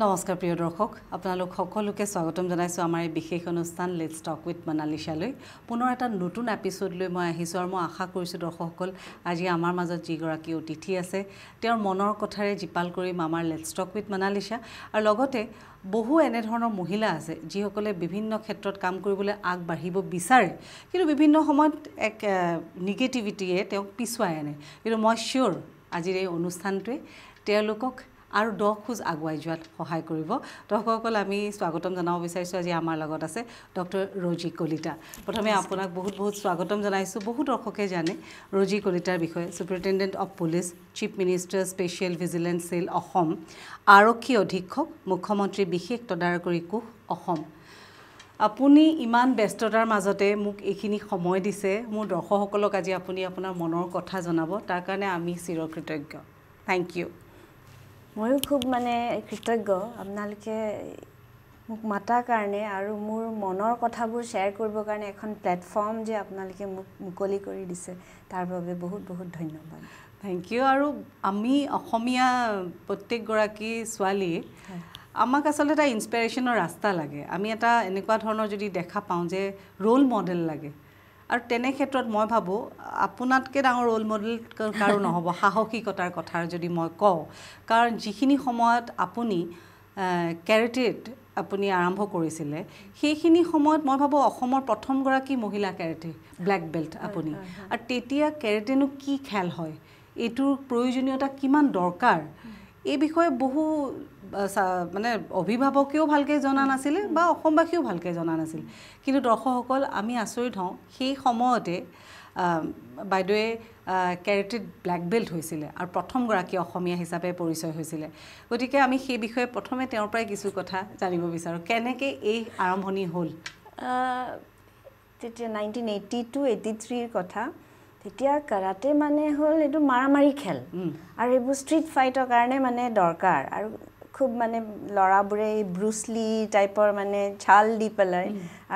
নমস্কাৰ প্ৰিয় দৰ্শক আপোনালোক সকলোকে স্বাগতম জনাইছো আমাৰ এই বিশেষ অনুষ্ঠান লেটস টক উইথ মনালিশালৈ পুনৰ এটা নতুন এপিসোড লৈ মই আহিছো আৰু মই আশা কৰিছো দৰ্শকসকল আজি আমাৰ মাজত যিগৰাকী অতিথি আছে তেওঁৰ মনৰ কথাৰে জিপাল কৰিম আমাৰ লেটস টক উইথ মনালিশা আৰু লগতে বহু এনে ধৰণৰ মহিলা আছে যিসকলে বিভিন্ন ক্ষেত্ৰত কাম কৰিবলৈ আগবাঢ়িব বিচাৰে কিন্তু বিভিন্ন সময়ত এক নেগেটিভিটিয়ে তেওঁক পিছুৱাই আনে কিন্তু মই শিওৰ আজিৰ এই অনুষ্ঠানটোৱে তেওঁলোকক আৰু 10 খোজ আগুৱাই যোৱাত সহায় কৰিব দৰ্শকসকল আমি স্বাগতম জনাব বিচাৰিছো আজি আমাৰ লগত আছে ডক্টৰ ৰজি কলিতা প্ৰথমে আপোনাক বহুত স্বাগতম জনাইছো বহু দৰ্শকে জানে ৰজি কলিতাৰ বিষয়ে superintendent of police chief minister special vigilance cell Assam আৰক্ষী অধীক্ষক মুখ্যমন্ত্ৰী বিশেষ তদাৰকী কোষ অসম আপুনি ইমান ব্যস্ততাৰ মাজতে মোক এইখিনি সময় দিছে মোৰ দৰ্শকসকলক আজি আপুনি আপোনাৰ মনৰ কথা জনাব তাৰ কাৰণে আমি চিৰকৃতজ্ঞ থ্যাংক ইউ ময়ো খুব মানে কৃতজ্ঞ আপোনালোকে মোক মাতাৰ কাৰণে আৰু মোৰ মনৰ কথাবোৰ শ্বেয়াৰ কৰিবৰ কাৰণে এখন প্লেটফৰ্ম যে আপোনালোকে মোক মুকলি কৰি দিছে তাৰ বাবে বহুত ধন্যবাদ থ্যাংক ইউ আৰু আমি অসমীয়া প্ৰত্যেকগৰাকী ছোৱালী আমাক আসলে এটা ইনস্পিৰেশনৰ ৰাস্তা লাগে আমি এটা এনেকুৱা ধৰণৰ যদি দেখা পাওঁ যে ৰোল মডেল লাগে আৰু তেনে ক্ষেত্ৰত মই ভাবো আপোনাতকে ডাঙৰ ৰোল মডেল কাৰো নহব সাহসিকতাৰ কথা যদি মই কওঁ কাৰণ যিখিনি সময়ত আপুনি কেৰাটেত আপুনি আৰম্ভ কৰিছিলে সেইখিনি সময়ত মই ভাবো অসমৰ প্ৰথম গৰাকী মহিলা কেৰাটে ব্ল্যাক বেল্ট আপুনি আৰু তেতিয়া কেৰাটেনো কি খেল হয় এটোৰ প্ৰয়োজনীয়তা কিমান দৰকাৰ এই বিষয়ে বহু মানে অভিভাৱকেও ভালকে জনা নাছিল বা অসমবাসীও ভালকে জনা নাছিল কিন্তু দৰ্শকসকল আমি আচৰিত হওঁ সেই সময়তে বাইদেৱে কেৰাটেত ব্ল্যাক বেল্ট হৈছিল আৰু প্ৰথম গৰাকী অসমীয়া হিচাপে পৰিচয় হৈছিল গতিকে আমি সেই বিষয়ে প্ৰথমে তেওঁৰ পৰাই কিছু কথা জানিব বিচাৰো কেনেকৈ এই আৰম্ভণি হ'ল তেতিয়া 1982-83 ৰ কথা তেতিয়া কাৰাটে মানে হ'ল এটো মাৰামাৰি খেল আৰু এইবোৰ ষ্ট্ৰীট ফাইটৰ কাৰণে মানে দৰকাৰ আৰু খুব মানে লৰাবোৰে ব্ৰুসলি টাইপৰ মানে ছাল দি পেলাই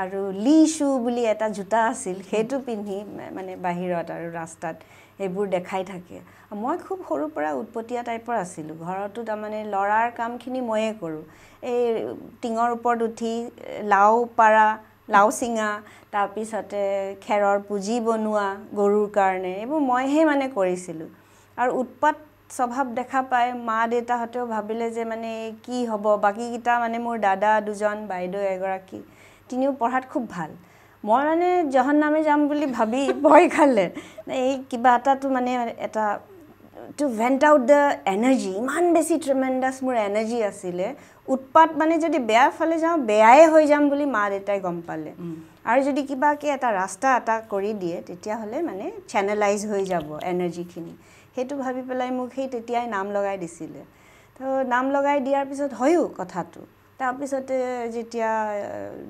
আৰু লি শু বুলি এটা জোতা আছিল হেতু পিন্ধি মানে বাহিৰত আৰু ৰাস্তাত এইবোৰ দেখাই থাকে মই খুব সৰু পৰা উৎপতীয়া টাইপৰ আছিলো ঘৰটো তাৰ মানে লৰাৰ কামখিনি ময়ে কৰো এই টিঙৰ ওপৰত উঠি লাও পাৰা লাও সিঙা তাৰ পিছতে খেৰৰ পুজি বনোৱা গৰুৰ কাৰণে এইবোৰ মইহে মানে কৰিছিলো আৰু উৎপাত স্বভাৱ দেখা পায় মা দেউতা হতেও ভাবিলে যে মানে কি হ'ব বাকি কিটা মানে মোৰ দাদা দুজন বাইদেউ এগৰাকী তিনিও পঢ়াত খুব ভাল মই মানে জহন্নামে যাম বুলি ভাবি ভয় খালে এই কিবা এটাটো মানে এটা to vent out the energy ইমান বেছি ট্ৰেমেন্ডাস মোৰ এনাৰ্জি আছিলে উৎপাত মানে যদি বেয়া ফালে যাও বেয়াই হৈ যাম বুলি মা দেউতাই গম পালে আৰু যদি কিবাকে এটা ৰাস্তা এটা কৰি দিয়ে তেতিয়া হলে মানে চেনেলাইজ হৈ যাব এনাৰ্জিখিনি হেতু ভাবি পেলাই মোক সেই তেতিয়াই নাম লগাই দিছিলে তো নাম লগাই দিয়াৰ পিছত হয়ও কথাটো তাৰ পিছতে যেতিয়া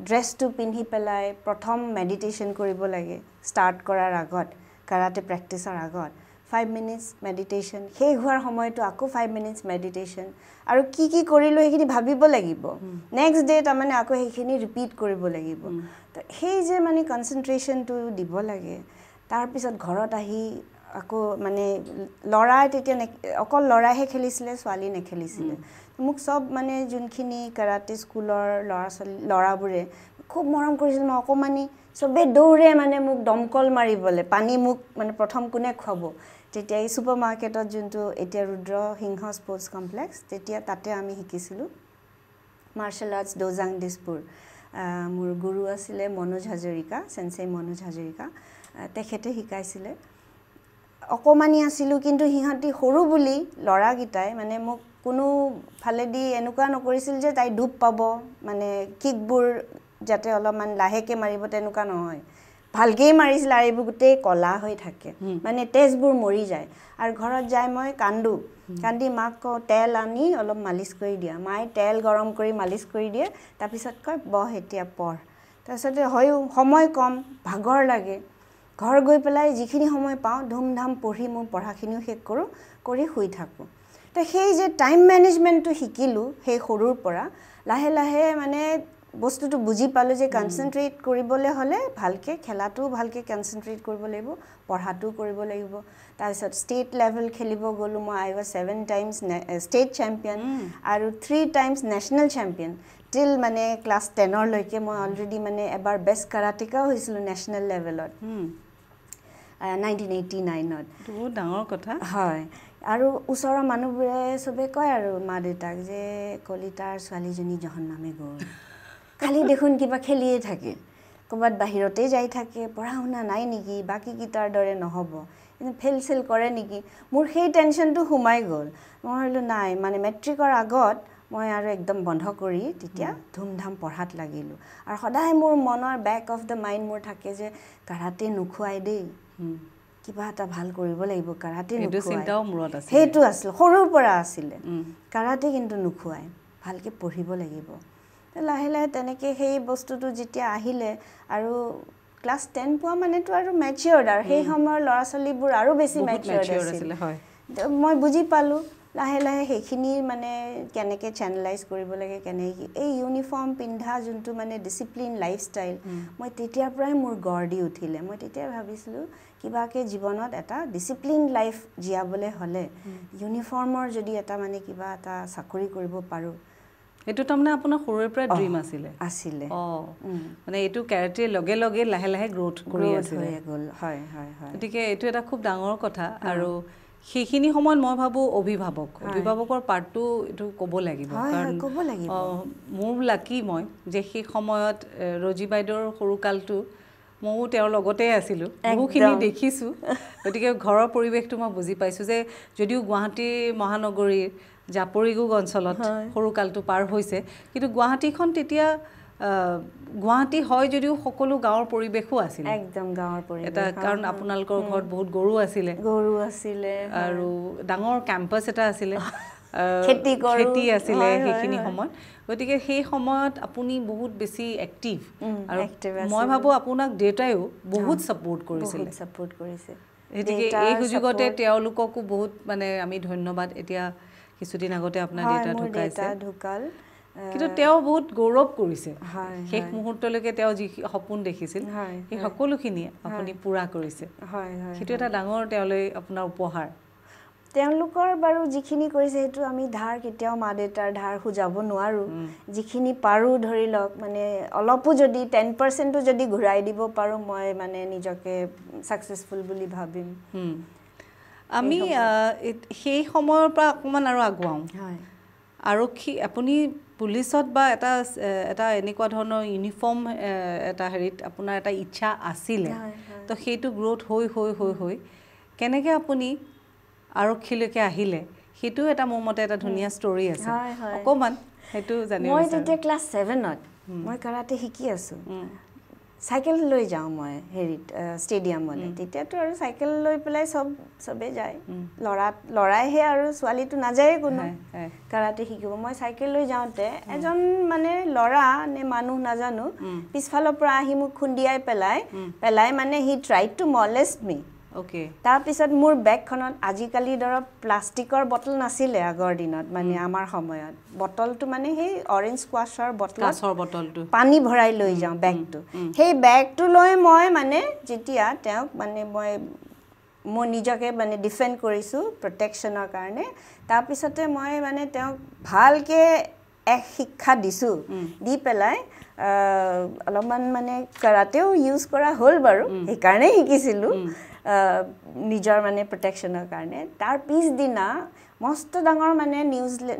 ড্ৰেছটো পিন্ধি পেলাই প্ৰথম মেডিটেশন কৰিব লাগে ষ্টাৰ্ট কৰাৰ আগত কাৰাটে প্ৰেক্টিছৰ আগত 5 minutes meditation সেই হোৱাৰ সময়টো আকৌ 5 minutes meditation আৰু কি কৰিলো সেইখিনি ভাবিব লাগিব নেক্সট ডে তা মানে আকৌ সেইখিনি ৰিপিট কৰিব লাগিব তো সেই যে মানে কনসেন্ট্ৰেচনটো দিব লাগে তাৰ পিছত ঘৰত আহি আকৌ মানে লৰাই তেতিয়া অকল লৰাহে খেলিছিলে ছোৱালী নেখেলিছিলে মোক সব মানে যোনখিনি কাৰাটে স্কুলৰ লৰাবোৰে খুব মৰম কৰিছিল মই অকমানি সবে দৌৰে মানে মোক দমকল মাৰিবলে পানী মোক মানে প্ৰথম কোনে খুৱাব তেতিয়া এই সুপাৰ মাৰ্কেটত যোনটো এতিয়া ৰুদ্ৰ সিংহ স্পৰ্টছ কমপ্লেক্স তেতিয়া তাতে আমি শিকিছিলো মাৰ্শাল আৰ্টছ দোজাং দিছপুৰ মোৰ গুৰু আছিলে মনোজ হাজৰিকা সেনসেই মনোজ হাজৰিকা তেখেতে শিকাইছিলে অকমানি আছিলো কিন্তু হিহঁতি সৰু বুলি লৰা গিটাই মানে মোক কোনো ফালেদি এনেকুৱা নকৰিছিল যে তাই ডুব পাব মানে কিকবোৰ যাতে অলপমান লাহেকে মাৰিব তেনেকুৱা নহয় ভালকেই মাৰিছিল আৰু এইবোৰ গোটেই কলা হৈ থাকে মানে তেজবোৰ মৰি যায় আৰু ঘৰত যাই মই কান্দি মাক কও তেল আনি অলপ মালিশ কৰি দিয়া মাই তেল গৰম কৰি মালিশ কৰি দিয়ে তাৰ পিছত কয় বহ এতিয়া পঢ় তাৰপিছতে হয় সময় কম ভাগৰ লাগে ঘৰ গৈ পেলাই যিখিনি সময় পাও ধুমধাম পঢ়ি মই পঢ়াখিনিও শেষ কৰো কৰি শুই থাকো তো সেই যে টাইম মেনেজমেন্টটো শিকিলো সেই সৰুৰ পৰা লাহে লাহে মানে বস্তুটো বুজি পালোঁ যে কনচেনট্ৰেট কৰিবলৈ হ'লে ভালকৈ খেলাটো ভালকৈ কনচেনট্ৰেট কৰিব লাগিব, পঢ়াটো কৰিব লাগিব। তাৰপিছত ষ্টেট লেভেল খেলিব গ'লোঁ মই। আই ৱাজ 7 টাইমছ ষ্টেট চেম্পিয়ন আৰু 3 টাইমছ নেশ্যনেল চেম্পিয়ন। টিল মানে ক্লাছ 10লৈকে মই অলৰেডি মানে এবাৰ বেষ্ট কাৰাটেকাও হৈছিলোঁ নেশ্যনেল লেভেলত 1989ত। বহুত ডাঙৰ কথা। হয়, আৰু ওচৰৰ মানুহবোৰে চবে কয় আৰু মা দেউতাক যে কলিতাৰ ছোৱালীজনী জহন্নামে গ'ল, খালি দেখোন কিবা খেলিয়ে থাকে, ক'ৰবাত বাহিৰতেই যাই থাকে, পঢ়া শুনা নাই নেকি, বাকীকেইটাৰ দৰে নহ'ব, কিন্তু ফেইল চেল কৰে নেকি। মোৰ সেই টেনশ্যনটো সোমাই গ'ল। মই ভাবিলোঁ নাই, মানে মেট্ৰিকৰ আগত মই আৰু একদম বন্ধ কৰি তেতিয়া ধুমধাম পঢ়াত লাগিলোঁ। আৰু সদায় মোৰ মনৰ বেক অফ দ্য মাইণ্ড মোৰ থাকে যে কাৰাটে নোখোৱাই দেই, কিবা এটা ভাল কৰিব লাগিব, কাৰাটে নোখোৱাই। সেইটো আছিল, সৰুৰ পৰা আছিলে, কাৰাটে কিন্তু নোখোৱাই, ভালকৈ পঢ়িব লাগিব। লাহে লাহে তেনেকৈ সেই বস্তুটো যেতিয়া আহিলে আৰু ক্লাছ 10 পোৱা মানেতো আৰু মেচিয়ৰ্ড, আৰু সেই সময়ৰ ল'ৰা ছোৱালীবোৰ আৰু বেছি মেচিয়ৰ্ড আছিল। মই বুজি পালোঁ লাহে লাহে সেইখিনি মানে কেনেকৈ চেনেলাইজ কৰিব লাগে, কেনেকৈ এই ইউনিফৰ্ম পিন্ধা যোনটো মানে ডিচিপ্লিন লাইফষ্টাইল, মই তেতিয়াৰ পৰাই মোৰ গঢ় দি উঠিলে। মই তেতিয়াই ভাবিছিলোঁ কিবাকৈ জীৱনত এটা ডিচিপ্লিন লাইফ জীয়াবলৈ হ'লে ইউনিফৰ্মৰ যদি এটা মানে কিবা এটা চাকৰি কৰিব পাৰোঁ। এইটো তাৰমানে আপোনাৰ সৰুৰে পৰা ড্ৰিম আছিলে? আছিলে। মানে এইটো কেৰাটেৰ লগে লগে লাহে লাহে গ্ৰ'থ কৰি আছিলে। হয় হয় হয়। গতিকে এইটো এটা খুব ডাঙৰ কথা। আৰু সেইখিনি সময়ত মই ভাবোঁ অভিভাৱকৰ পাৰ্টটো এইটো ক'ব লাগিব, কাৰণ মোৰ লাকি মই যে সেই সময়ত ৰজি বাইদেউৰ সৰুকালটো ময়ো তেওঁৰ লগতে আছিলোঁ, বহুখিনি দেখিছোঁ। গতিকে ঘৰৰ পৰিৱেশটো মই বুজি পাইছোঁ যে যদিও গুৱাহাটী মহানগৰীৰ জাপৰিগোগ অঞ্চলত সৰুকালটো পাৰ হৈছে, কিন্তু গুৱাহাটীখন তেতিয়া গুৱাহাটী হয় যদিও সকলো গাঁৱৰ পৰিৱেশো আছিলে, একদম গাঁৱৰ পৰিৱেশ এটা। কাৰণ আপোনালোকৰ ঘৰত বহুত গৰু আছিলে আৰু ডাঙৰ কেম্পাছ এটা আছিলে, খেতি আছিলে সেইখিনি সময়ত। গতিকে সেই সময়ত আপুনি বহুত বেছি এক্টিভ, আৰু মই ভাবোঁ আপোনাক দেউতায়ো বহুত ছাপোৰ্ট কৰিছিলে। গতিকে এই সুযোগতে তেওঁলোককো বহুত মানে আমি ধন্যবাদ। এতিয়া কিছুদিন আগতে আপোনাৰ দেউতা ঢুকাল, কিন্তু তেওঁ বহুত গৌৰৱ কৰিছে। শেষ মুহূৰ্তলৈকে তেওঁ যি সপোন দেখিছিল সেই সকলোখিনি আপুনি পূৰা কৰিছে। সেইটো এটা ডাঙৰ তেওঁলৈ আপোনাৰ উপহাৰ। তেওঁলোকৰ বাৰু যিখিনি কৰিছে সেইটো আমি ধাৰ কেতিয়াও মা দেউতাৰ ধাৰ খুজাব নোৱাৰোঁ। যিখিনি পাৰোঁ ধৰি লওক, মানে অলপো যদি 10% যদি ঘূৰাই দিব পাৰোঁ, মই মানে নিজকে ছাকচেছফুল বুলি ভাবিম। আমি সেই সময়ৰ পৰা অকণমান আৰু আগুৱাওঁ। আৰক্ষী, আপুনি পুলিচত বা এটা এনেকুৱা ধৰণৰ ইউনিফৰ্ম এটা হেৰিত আপোনাৰ এটা ইচ্ছা আছিলে, তো সেইটো গ্ৰ'থ হৈ কেনেকৈ আপুনি আৰক্ষীলৈকে আহিলে, সেইটো এটা মোৰ মতে এটা ধুনীয়া ষ্টৰী আছে, অকণমান সেইটো জানিব বিচাৰোঁ। মই তেতিয়া ক্লাছ 7ত মই কাৰাটে শিকি আছোঁ। চাইকেল লৈ যাওঁ মই হেৰিত ষ্টেডিয়ামলৈ। তেতিয়াতো আৰু চাইকেল লৈ পেলাই চবে যায়, ল'ৰাইহে আৰু ছোৱালীটো নাযায়েই কোনো কাৰাটে শিকিব। মই চাইকেল লৈ যাওঁতে এজন মানে ল'ৰা নে মানুহ নাজানো, পিছফালৰ পৰা আহি মোক খুন্দিয়াই পেলাই মানে হি ট্ৰাইড টু মলেষ্ট মি। তাৰপিছত মোৰ বেগখনত, আজিকালি ধৰক প্লাষ্টিকৰ বটল নাছিলে আগৰ দিনত, মানে আমাৰ সময়ত বটলটো মানে সেই অৰেঞ্জ স্কোৱাছৰ বটলটো পানী ভৰাই লৈ যাওঁ বেগটো। সেই বেগটো লৈ মই মানে যেতিয়া তেওঁক মানে মই নিজকে মানে ডিফেণ্ড কৰিছোঁ প্ৰটেকশ্যনৰ কাৰণে, তাৰপিছতে মই মানে তেওঁক ভালকৈ এক শিক্ষা দিছোঁ। দি পেলাই অলপমান মানে কাৰাটেও ইউজ কৰা হ'ল বাৰু, সেইকাৰণেই শিকিছিলোঁ নিজৰ মানে প্ৰটেকশ্যনৰ কাৰণে। তাৰ পিছদিনা মস্ত ডাঙৰ মানে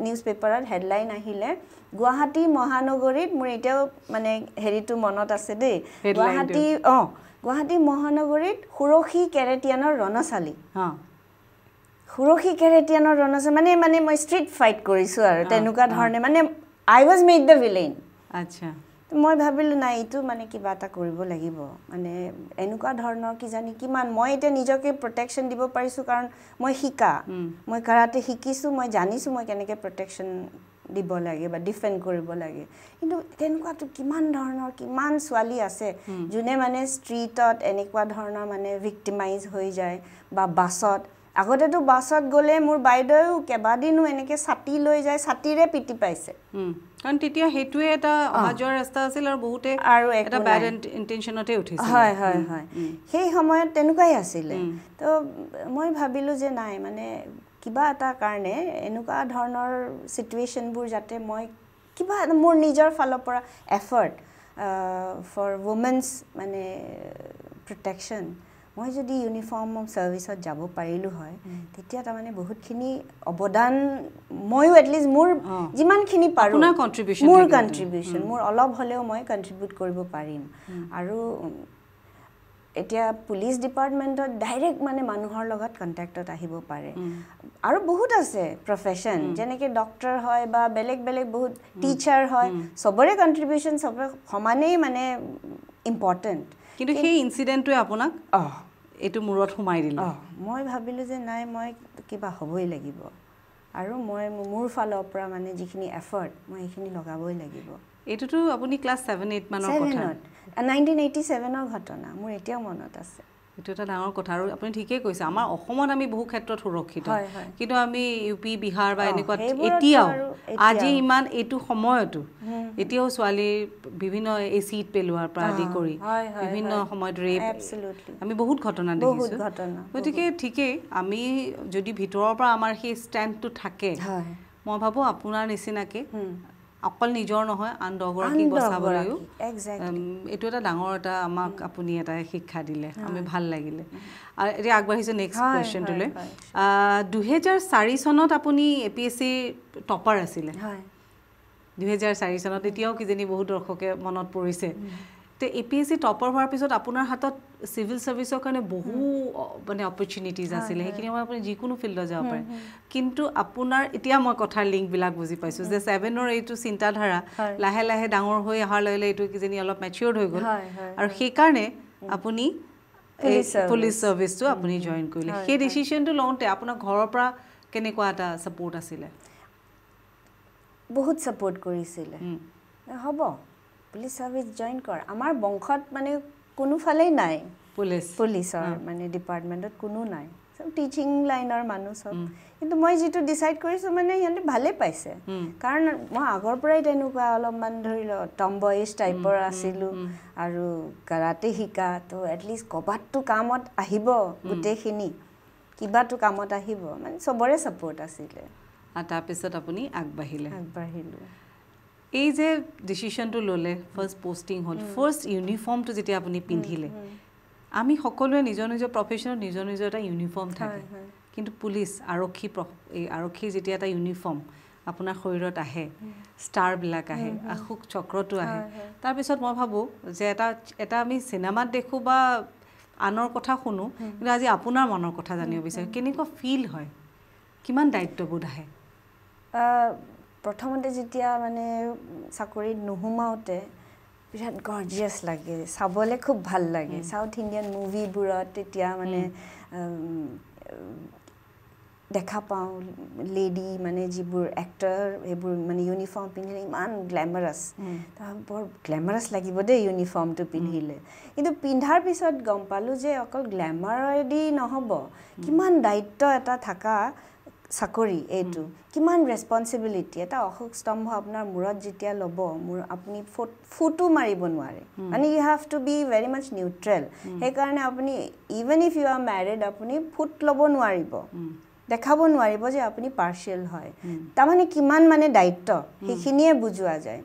নিউজ পেপাৰত হেডলাইন আহিলে, গুৱাহাটী মহানগৰীত, মোৰ এতিয়াও মানে হেৰিটো মনত আছে দেই, গুৱাহাটী মহানগৰীত সুৰক্ষী কেৰেটিয়ানৰ ৰণচালি। মানে মই ষ্ট্ৰীট ফাইট কৰিছোঁ আৰু তেনেকুৱা ধৰণে, মানে আই ৱাজ মেড দ্য ভিলেইন। মই ভাবিলোঁ নাই, এইটো মানে কিবা এটা কৰিব লাগিব, মানে এনেকুৱা ধৰণৰ কিজানি কিমান মই এতিয়া নিজকে প্ৰটেকশ্যন দিব পাৰিছোঁ, কাৰণ মই মই কাৰাটে শিকিছোঁ, মই জানিছোঁ মই কেনেকৈ প্ৰটেকশ্যন দিব লাগে বা ডিফেণ্ড কৰিব লাগে। কিন্তু তেনেকুৱাতো কিমান ছোৱালী আছে যোনে মানে ষ্ট্ৰীটত এনেকুৱা ধৰণৰ মানে ভিক্টিমাইজ হৈ যায়, বা বাছত আগতেতো বাছত গ'লে মোৰ বাইদেউ কেইবাদিনো এনেকৈ ছাতি লৈ যায়, ছাতিৰে পিটি পাইছে। কাৰণ তেতিয়া সেইটোৱে এটা অহা যোৱাৰ ৰাস্তা আছিল আৰু বহুতে আৰু এটা বেড ইণ্টেনশ্যনতে উঠিছিল। হয় হয় হয়, সেই সময়ত তেনেকুৱাই আছিলে। তো মই ভাবিলোঁ যে নাই মানে কিবা এটা কাৰণে এনেকুৱা ধৰণৰ চিটুৱেশ্যনবোৰ যাতে মই কিবা মোৰ নিজৰ ফালৰ পৰা এফৰ্ট ফৰ ৱুমেন্স মানে প্ৰটেকশ্যন মই যদি ইউনিফৰ্ম ছাৰ্ভিচত যাব পাৰিলোঁ হয় তেতিয়া তাৰমানে বহুতখিনি অৱদান ময়ো এটলিষ্ট মোৰ যিমানখিনি পাৰোঁ মোৰ কণ্ট্ৰিবিউশ্যন মোৰ অলপ হ'লেও মই কণ্ট্ৰিবিউট কৰিব পাৰিম। আৰু এতিয়া পুলিচ ডিপাৰ্টমেণ্টত ডাইৰেক্ট মানে মানুহৰ লগত কণ্টেক্টত আহিব পাৰে। আৰু বহুত আছে প্ৰফেশ্যন যেনেকৈ ডক্টৰ হয় বা বেলেগ বেলেগ বহুত টিচাৰ হয়, চবৰে কণ্ট্ৰিবিউশ্যন চবৰে সমানেই মানে ইম্পৰ্টেণ্ট। কিন্তু সেই ইনচিডেণ্টটোৱে আপোনাক এইটো মূৰত সোমাই দিলে। মই ভাবিলোঁ যে নাই মই কিবা হ'বই লাগিব আৰু মই মোৰ ফালৰ পৰা মানে যিখিনি এফৰ্ট মই সেইখিনি লগাবই লাগিব। এইটোতো আপুনি ক্লাছ 7-8 মানৰ কথা, 1987ৰ ঘটনা মোৰ এতিয়াও মনত আছে। এইটো এটা ডাঙৰ কথা আৰু আপুনি ঠিকেই কৈছে। আমাৰ অসমত আমি বহু ক্ষেত্ৰত সুৰক্ষিত, কিন্তু আমি UP বিহাৰ বা এনেকুৱা এতিয়াও আজি ইমান এইটো সময়তো এতিয়াও ছোৱালীৰ বিভিন্ন এচিড পেলোৱাৰ পৰা আদি কৰি বিভিন্ন সময়ত ৰেপ আমি বহুত ঘটনা দেখিছোঁ। গতিকে ঠিকেই আমি যদি ভিতৰৰ পৰা আমাৰ সেই ষ্টেণ্ডটো থাকে, মই ভাবোঁ আপোনাৰ নিচিনাকৈ অকল নিজৰ নহয় আন দহগৰাকীক বচাবলৈও এইটো এটা ডাঙৰ এটা আমাক আপুনি এটা শিক্ষা দিলে, আমি ভাল লাগিলে। আৰু এতিয়া আগবাঢ়িছোঁ নেক্সট কুৱেশ্যনটোলৈ। 2004 চনত আপুনি APSC টপাৰ আছিলে। 2004 চনত এতিয়াও কিজানি বহুত দৰ্শকে মনত পৰিছে। তো APSC টপাৰ হোৱাৰ পিছত আপোনাৰ হাতত চিভিল ছাৰ্ভিচৰ কাৰণে বহু মানে অপৰচুনিটিজ আছিলে, সেইখিনি সময়ত আপুনি যিকোনো ফিল্ডত যাব পাৰে। কিন্তু আপোনাৰ এতিয়া মই কথাৰ লিংকবিলাক বুজি পাইছোঁ যে 7ৰ এইটো চিন্তাধাৰা লাহে লাহে ডাঙৰ হৈ অহাৰ লগে লগে এইটো কিজানি অলপ মেচিয়ৰ্ড হৈ গ'ল আৰু সেইকাৰণে আপুনি পুলিচ ছাৰ্ভিচটো আপুনি জইন কৰিলে। সেই ডিচিশ্যনটো লওঁতে আপোনাৰ ঘৰৰ পৰা কেনেকুৱা এটা ছাপোৰ্ট আছিলে? বহুত ছাপোৰ্ট কৰিছিলে, হ'ব পুলিচ ছাৰ্ভিচ জইন কৰ। আমাৰ বংশত মানে কোনোফালেই নাই পুলিচৰ মানে ডিপাৰ্টমেণ্টত কোনো নাই, চব টিচিং লাইনৰ মানুহ চব। কিন্তু মই যিটো ডিচাইড কৰিছোঁ মানে সিহঁতে ভালেই পাইছে, কাৰণ মই আগৰ পৰাই তেনেকুৱা অলপমান ধৰি লওক টম্বইজ টাইপৰ আছিলোঁ আৰু কাৰাটে শিকা, তো এটলিষ্ট ক'ৰবাততো কামত আহিব, গোটেইখিনি কিবাটো কামত আহিব, মানে চবৰে ছাপোৰ্ট আছিলে। আৰু তাৰপিছত আপুনি আগবাঢ়িলোঁ। এই যে ডিচিশ্যনটো ল'লে, ফাৰ্ষ্ট পষ্টিং হ'ল, ফাৰ্ষ্ট ইউনিফৰ্মটো যেতিয়া আপুনি পিন্ধিলে, আমি সকলোৱে নিজৰ নিজৰ প্ৰফেশ্যনত নিজৰ নিজৰ এটা ইউনিফৰ্ম থাকে, কিন্তু পুলিচ আৰক্ষীৰ যেতিয়া এটা ইউনিফৰ্ম আপোনাৰ শৰীৰত আহে, ষ্টাৰবিলাক আহে, আশোক চক্ৰটো আহে, তাৰপিছত মই ভাবোঁ যে এটা আমি চিনেমাত দেখোঁ বা আনৰ কথা শুনো, কিন্তু আজি আপোনাৰ মনৰ কথা জানিব বিচাৰোঁ, কেনেকুৱা ফিল হয়, কিমান দায়িত্ববোধ আহে? প্ৰথমতে যেতিয়া মানে চাকৰিত নোসোমাওঁতে বিৰাট গৰ্জিয়াছ লাগে, চাবলৈ খুব ভাল লাগে। চাউথ ইণ্ডিয়ান মুভিবোৰত তেতিয়া মানে দেখা পাওঁ লেডি মানে যিবোৰ এক্টৰ এইবোৰ মানে ইউনিফৰ্ম পিন্ধিলে ইমান গ্লেমাৰাছ, বৰ গ্লেমাৰাছ লাগিব দেই ইউনিফৰ্মটো পিন্ধিলে। কিন্তু পিন্ধাৰ পিছত গম পালোঁ যে অকল গ্লেমাৰেদি নহ'ব, কিমান দায়িত্ব এটা থকা চাকৰি এইটো, কিমান ৰেছপনচিবিলিটি। এটা অশোক স্তম্ভ আপোনাৰ মূৰত যেতিয়া ল'ব, আপুনি ফুটো মাৰিব নোৱাৰে, মানে you have to be very much neutral. সেইকাৰণে আপুনি even if you are married আপুনি ফুট ল'ব নোৱাৰিব, দেখাব নোৱাৰিব যে আপুনি পাৰ্চিয়েল হয়। তাৰমানে কিমান মানে দায়িত্ব সেইখিনিয়ে বুজোৱা যায়।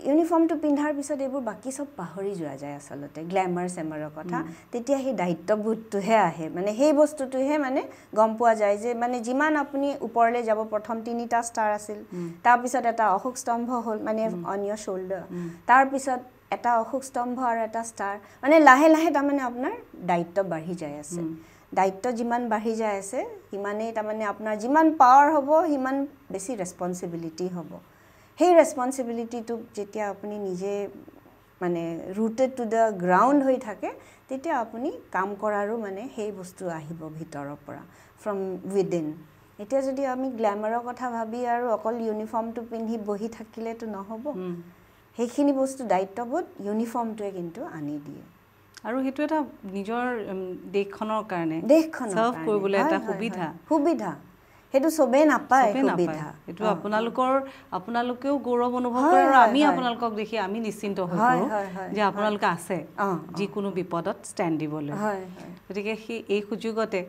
ইউনিফৰ্মটো পিন্ধাৰ পিছত এইবোৰ বাকী চব পাহৰি যোৱা যায় আচলতে, গ্লেমাৰ চেমাৰৰ কথা। তেতিয়া সেই দায়িত্ববোধটোহে আহে, মানে সেই বস্তুটোহে মানে গম পোৱা যায় যে মানে যিমান আপুনি ওপৰলৈ যাব, প্ৰথম 3টা ষ্টাৰ আছিল, তাৰপিছত এটা অশোক স্তম্ভ হ'ল মানে অন ইয়ৰ শ্বল্ডাৰ, তাৰপিছত এটা অশোক স্তম্ভ আৰু এটা ষ্টাৰ, মানে লাহে লাহে তাৰমানে আপোনাৰ দায়িত্ব বাঢ়ি যায় আছে। দায়িত্ব যিমান বাঢ়ি যায় আছে সিমানেই তাৰমানে আপোনাৰ যিমান পাৱাৰ হ'ব সিমান বেছি ৰেছপনচিবিলিটি হ'ব। সেই ৰেছপনচিবিলিটিটো যেতিয়া আপুনি নিজে মানে ৰুটেড টু দ্য গ্ৰাউণ্ড হৈ থাকে, তেতিয়া আপুনি কাম কৰাৰো মানে সেই বস্তু আহিব ভিতৰৰ পৰা, ফ্ৰম উইদিন। এতিয়া যদি আমি গ্লেমাৰৰ কথা ভাবি আৰু অকল ইউনিফৰ্মটো পিন্ধি বহি থাকিলেতো নহ'ব। সেইখিনি বস্তু দায়িত্ববোধ ইউনিফৰ্মটোৱে কিন্তু আনি দিয়ে। আৰু সেইটো এটা নিজৰ দেশখনৰ কাৰণে সাৰ্ভ কৰিবলৈ এটা সুবিধা সেইটো সবে নাপায় সুবিধা এইটো আপোনালোকেও গৌৰৱ অনুভৱ কৰে আৰু আমি আপোনালোকক দেখি আমি নিশ্চিন্ত হৈ পৰো যে আপোনালোকে আছে যিকোনো বিপদত ষ্টেণ্ড দিবলৈ গতিকে এই সুযোগতে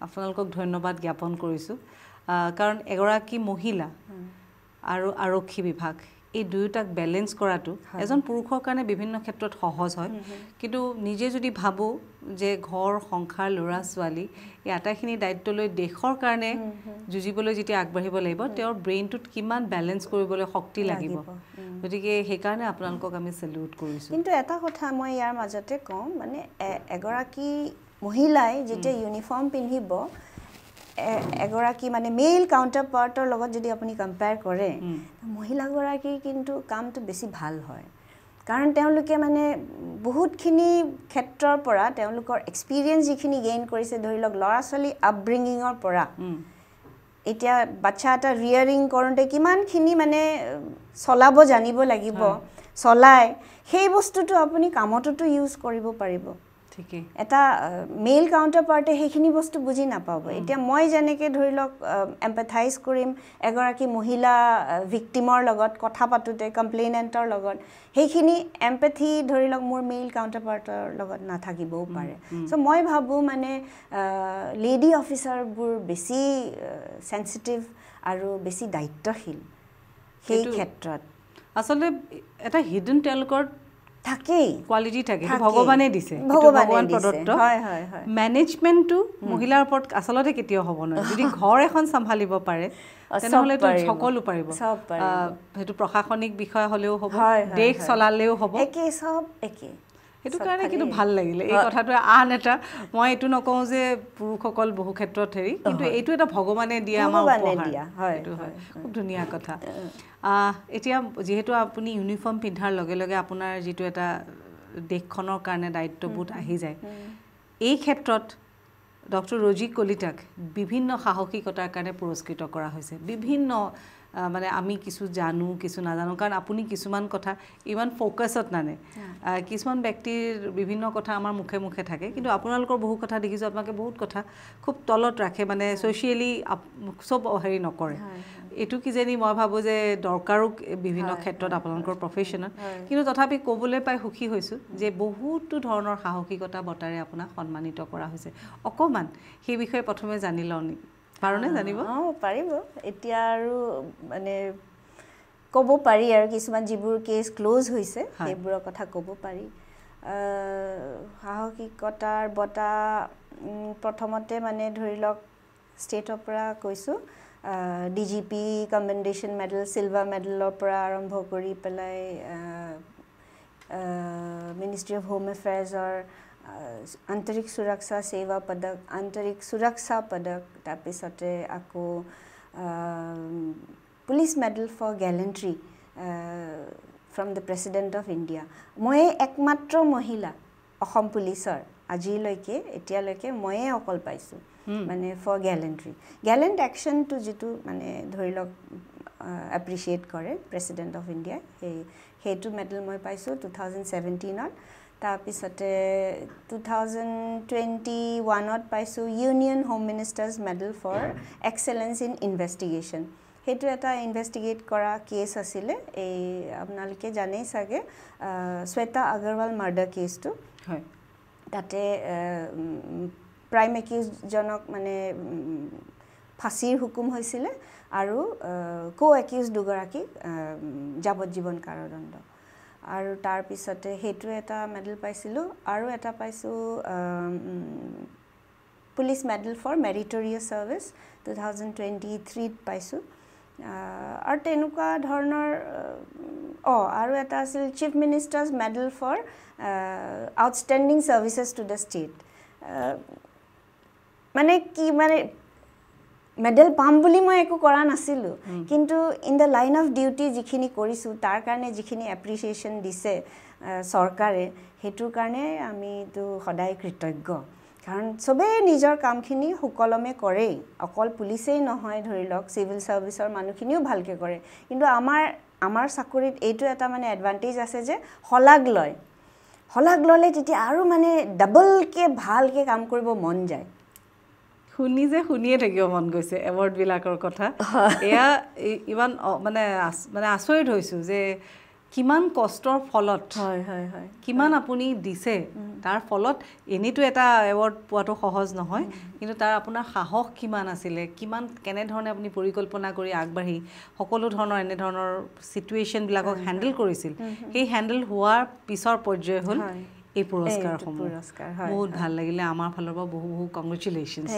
আপোনালোকক ধন্যবাদ জ্ঞাপন কৰিছোঁ কাৰণ এগৰাকী মহিলা আৰু আৰক্ষী বিভাগ এই দুয়োটাক বেলেঞ্চ কৰাটো এজন পুৰুষৰ কাৰণে বিভিন্ন ক্ষেত্ৰত সহজ হয় কিন্তু নিজে যদি ভাবো যে ঘৰ সংসাৰ ল'ৰা ছোৱালী এই আটাইখিনি দায়িত্ব লৈ দেশৰ কাৰণে যুঁজিবলৈ যেতিয়া আগবাঢ়িব লাগিব তেওঁৰ ব্ৰেইনটোত কিমান বেলেঞ্চ কৰিবলৈ শক্তি লাগিব গতিকে সেইকাৰণে আপোনালোকক আমি চেলিউট কৰিছোঁ কিন্তু এটা কথা মই ইয়াৰ মাজতে কওঁ মানে এগৰাকী মহিলাই যেতিয়া ইউনিফৰ্ম পিন্ধিব এগৰাকী মানে মেইল কাউণ্টাৰ পাৰ্টৰ লগত যদি আপুনি কম্পেয়াৰ কৰে মহিলাগৰাকীৰ কিন্তু কামটো বেছি ভাল হয় কাৰণ তেওঁলোকে মানে বহুতখিনি ক্ষেত্ৰৰ পৰা তেওঁলোকৰ এক্সপিৰিয়েঞ্চ যিখিনি গেইন কৰিছে ধৰি লওক ল'ৰা ছোৱালী আপব্ৰিঙিঙৰ পৰা এতিয়া বাচ্চা এটা ৰিয়াৰিং কৰোঁতে কিমানখিনি মানে চলাব জানিব লাগিব চলাই সেই বস্তুটো আপুনি কামততো ইউজ কৰিব পাৰিব এটা মেইল কাউণ্টাৰ পাৰ্টে সেইখিনি বস্তু বুজি নাপাব এতিয়া মই যেনেকৈ ধৰি লওক এম্পেথাইজ কৰিম এগৰাকী মহিলা ভিক্টিমৰ লগত কথা পাতোঁতে কমপ্লেইনেণ্টৰ লগত সেইখিনি এম্পেথি ধৰি লওক মোৰ মেইল কাউণ্টাৰ পাৰ্টৰ লগত নাথাকিবও পাৰে চ' মই ভাবোঁ মানে লেডি অফিচাৰবোৰ বেছি চেঞ্চিটিভ আৰু বেছি দায়িত্বশীল সেই ক্ষেত্ৰত আচলতে এটা হিডেন তেওঁলোকৰ থাকেই কোৱালিটি থাকে ভগৱানে দিছে ভগৱান প্ৰদত্ত মেনেজমেণ্টটো মহিলাৰ ওপৰত আচলতে কেতিয়াও হ'ব নোৱাৰে যদি ঘৰ এখন চম্ভালিব পাৰে তেনেহ'লে সকলো পাৰিব সেইটো প্ৰশাসনিক বিষয় হ'লেও হ'ব দেশ চলালেও হ'ব সেইটো কাৰণে কিন্তু ভাল লাগিলে এই কথাটো আন এটা মই এইটো নকওঁ যে পুৰুষসকল বহু ক্ষেত্ৰত হেৰি কিন্তু এইটো এটা ভগৱানে দিয়া আমাৰ উপহাৰ এইটো হয় খুব ধুনীয়া কথা এতিয়া যিহেতু আপুনি ইউনিফৰ্ম পিন্ধাৰ লগে লগে আপোনাৰ যিটো এটা দেশখনৰ কাৰণে দায়িত্ববোধ আহি যায় এই ক্ষেত্ৰত ডক্টৰ ৰজি কলিতাক বিভিন্ন সাহসিকতাৰ কাৰণে পুৰস্কৃত কৰা হৈছে বিভিন্ন মানে আমি কিছু জানো কিছু নাজানো কাৰণ আপুনি কিছুমান কথা ইমান ফ'কাছত নানে কিছুমান ব্যক্তিৰ বিভিন্ন কথা আমাৰ মুখে মুখে থাকে কিন্তু আপোনালোকৰ বহু কথা দেখিছোঁ আপোনালোকে বহুত কথা খুব তলত ৰাখে মানে ছ'চিয়েলি চব হেৰি নকৰে এইটো কিজানি মই ভাবোঁ যে দৰকাৰো বিভিন্ন ক্ষেত্ৰত আপোনালোকৰ প্ৰফেশ্যনত কিন্তু তথাপি ক'বলৈ পাই সুখী হৈছোঁ যে বহুতো ধৰণৰ সাহসিকতা বঁটাৰে আপোনাক সন্মানিত কৰা হৈছে অকণমান সেই বিষয়ে প্ৰথমে জানি লওঁ নেকি পাৰোনে জানিব পাৰিব এতিয়া আৰু মানে ক'ব পাৰি আৰু কিছুমান যিবোৰ কেছ ক্ল'জ হৈছে সেইবোৰৰ কথা ক'ব পাৰি সাহসিকতাৰ বঁটা প্ৰথমতে মানে ধৰি লওক ষ্টেটৰ পৰা কৈছোঁ DGP কমেণ্ডেশ্যন মেডেল চিলভাৰ মেডেলৰ পৰা আৰম্ভ কৰি পেলাই মিনিষ্ট্ৰী অফ হোম এফেয়াৰ্ছৰ আন্তৰিক সুৰক্ষা সেৱা পদক আন্তৰিক সুৰক্ষা পদক তাৰপিছতে আকৌ police medal for gallantry from the president of India ময়ে একমাত্ৰ মহিলা অসম পুলিচৰ আজিলৈকে এতিয়ালৈকে ময়ে অকল পাইছোঁ মানে ফৰ গেলেণ্ট্ৰি গেলেণ্ট একশ্যনটো যিটো মানে ধৰি লওক এপ্ৰিচিয়েট কৰে প্ৰেচিডেণ্ট অফ ইণ্ডিয়াই সেইটো মেডেল মই পাইছোঁ 2017ত তাৰপিছতে 2021ত পাইছোঁ union home minister's medal for excellence in investigation সেইটো এটা ইনভেষ্টিগেট কৰা কেছ আছিলে এই আপোনালোকে জানেই চাগে শ্বেতা আগৰৱাল মাৰ্ডাৰ কেছটো হয় তাতে প্ৰাইম একিউজজনক মানে ফাঁচীৰ হুকুম হৈছিলে আৰু একিউজ দুগৰাকী যাৱজ্জীৱন কাৰাদণ্ড আৰু তাৰপিছতে সেইটো এটা মেডেল পাইছিলোঁ আৰু এটা পাইছোঁ police medal for meritorious service 2023ত পাইছোঁ আৰু তেনেকুৱা ধৰণৰ আৰু এটা আছিল chief minister's medal for outstanding services to the state মানে কি মানে মেডেল পাম বুলি মই একো কৰা নাছিলোঁ কিন্তু in the line of duty যিখিনি কৰিছোঁ তাৰ কাৰণে যিখিনি এপ্ৰিচিয়েশ্যন দিছে চৰকাৰে সেইটোৰ কাৰণে আমিতো সদায় কৃতজ্ঞ কাৰণ চবেই নিজৰ কামখিনি সুকলমে কৰেই অকল পুলিচেই নহয় ধৰি লওক চিভিল ছাৰ্ভিচৰ মানুহখিনিও ভালকৈ কৰে কিন্তু আমাৰ চাকৰিত এইটো এটা মানে এডভান্টেজ আছে যে শলাগ লয় শলাগ ল'লে তেতিয়া আৰু মানে ডাবলকৈ ভালকৈ কাম কৰিব মন যায় শুনিয়ে থাকিব মন গৈছে এৱাৰ্ডবিলাকৰ কথা এয়া ইমান মানে আচৰিত হৈছোঁ যে কিমান কষ্টৰ ফলত কিমান আপুনি দিছে তাৰ ফলত এনেইতো এটা এৱাৰ্ড পোৱাটো সহজ নহয় কিন্তু তাৰ আপোনাৰ সাহস কিমান আছিলে কিমান কেনেধৰণে আপুনি পৰিকল্পনা কৰি আগবাঢ়ি সকলো ধৰণৰ এনেধৰণৰ চিটুৱেশ্যনবিলাকক হেণ্ডেল কৰিছিল সেই হেণ্ডেল হোৱাৰ পিছৰ পৰ্যায় হ'ল এই পুৰস্কাৰসমূহ বহুত ভাল লাগিলে আমাৰ ফালৰ পৰা বহু বহু কংগ্ৰেচুলেশ্যনছ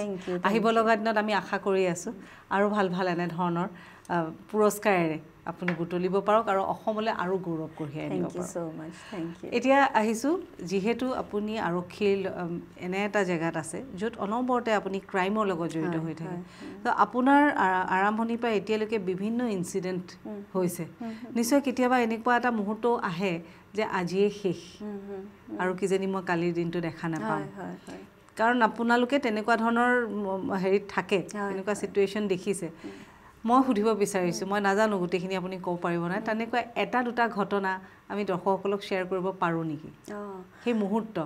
আহিব লগা দিনত আমি আশা কৰি আছোঁ আৰু ভাল ভাল এনেধৰণৰ পুৰস্কাৰেৰে আপুনি বুটলিব পাৰক আৰু অসমলৈ আৰু গৌৰৱ কঢ়িয়াই আনিব পাৰক এতিয়া আহিছোঁ যিহেতু আপুনি আৰক্ষীৰ এনে এটা জেগাত আছে য'ত অনবৰতে আপুনি ক্ৰাইমৰ লগত জড়িত হৈ থাকে তো আপোনাৰ আৰম্ভণিৰ পৰা এতিয়ালৈকে বিভিন্ন ইনচিডেণ্ট হৈছে নিশ্চয় কেতিয়াবা এনেকুৱা এটা মুহূৰ্ত আহে যে আজিয়ে শেষ আৰু কিজানি মই কালিৰ দিনটো দেখা নাপাম কাৰণ আপোনালোকে তেনেকুৱা ধৰণৰ হেৰিত থাকে তেনেকুৱা চিটুৱেশ্যন দেখিছে মই সুধিব বিচাৰিছোঁ মই নাজানো গোটেইখিনি আপুনি ক'ব পাৰিব নাই তেনেকুৱা এটা দুটা ঘটনা আমি দৰ্শকসকলক শ্বেয়াৰ কৰিব পাৰোঁ নেকি সেই মুহূৰ্ত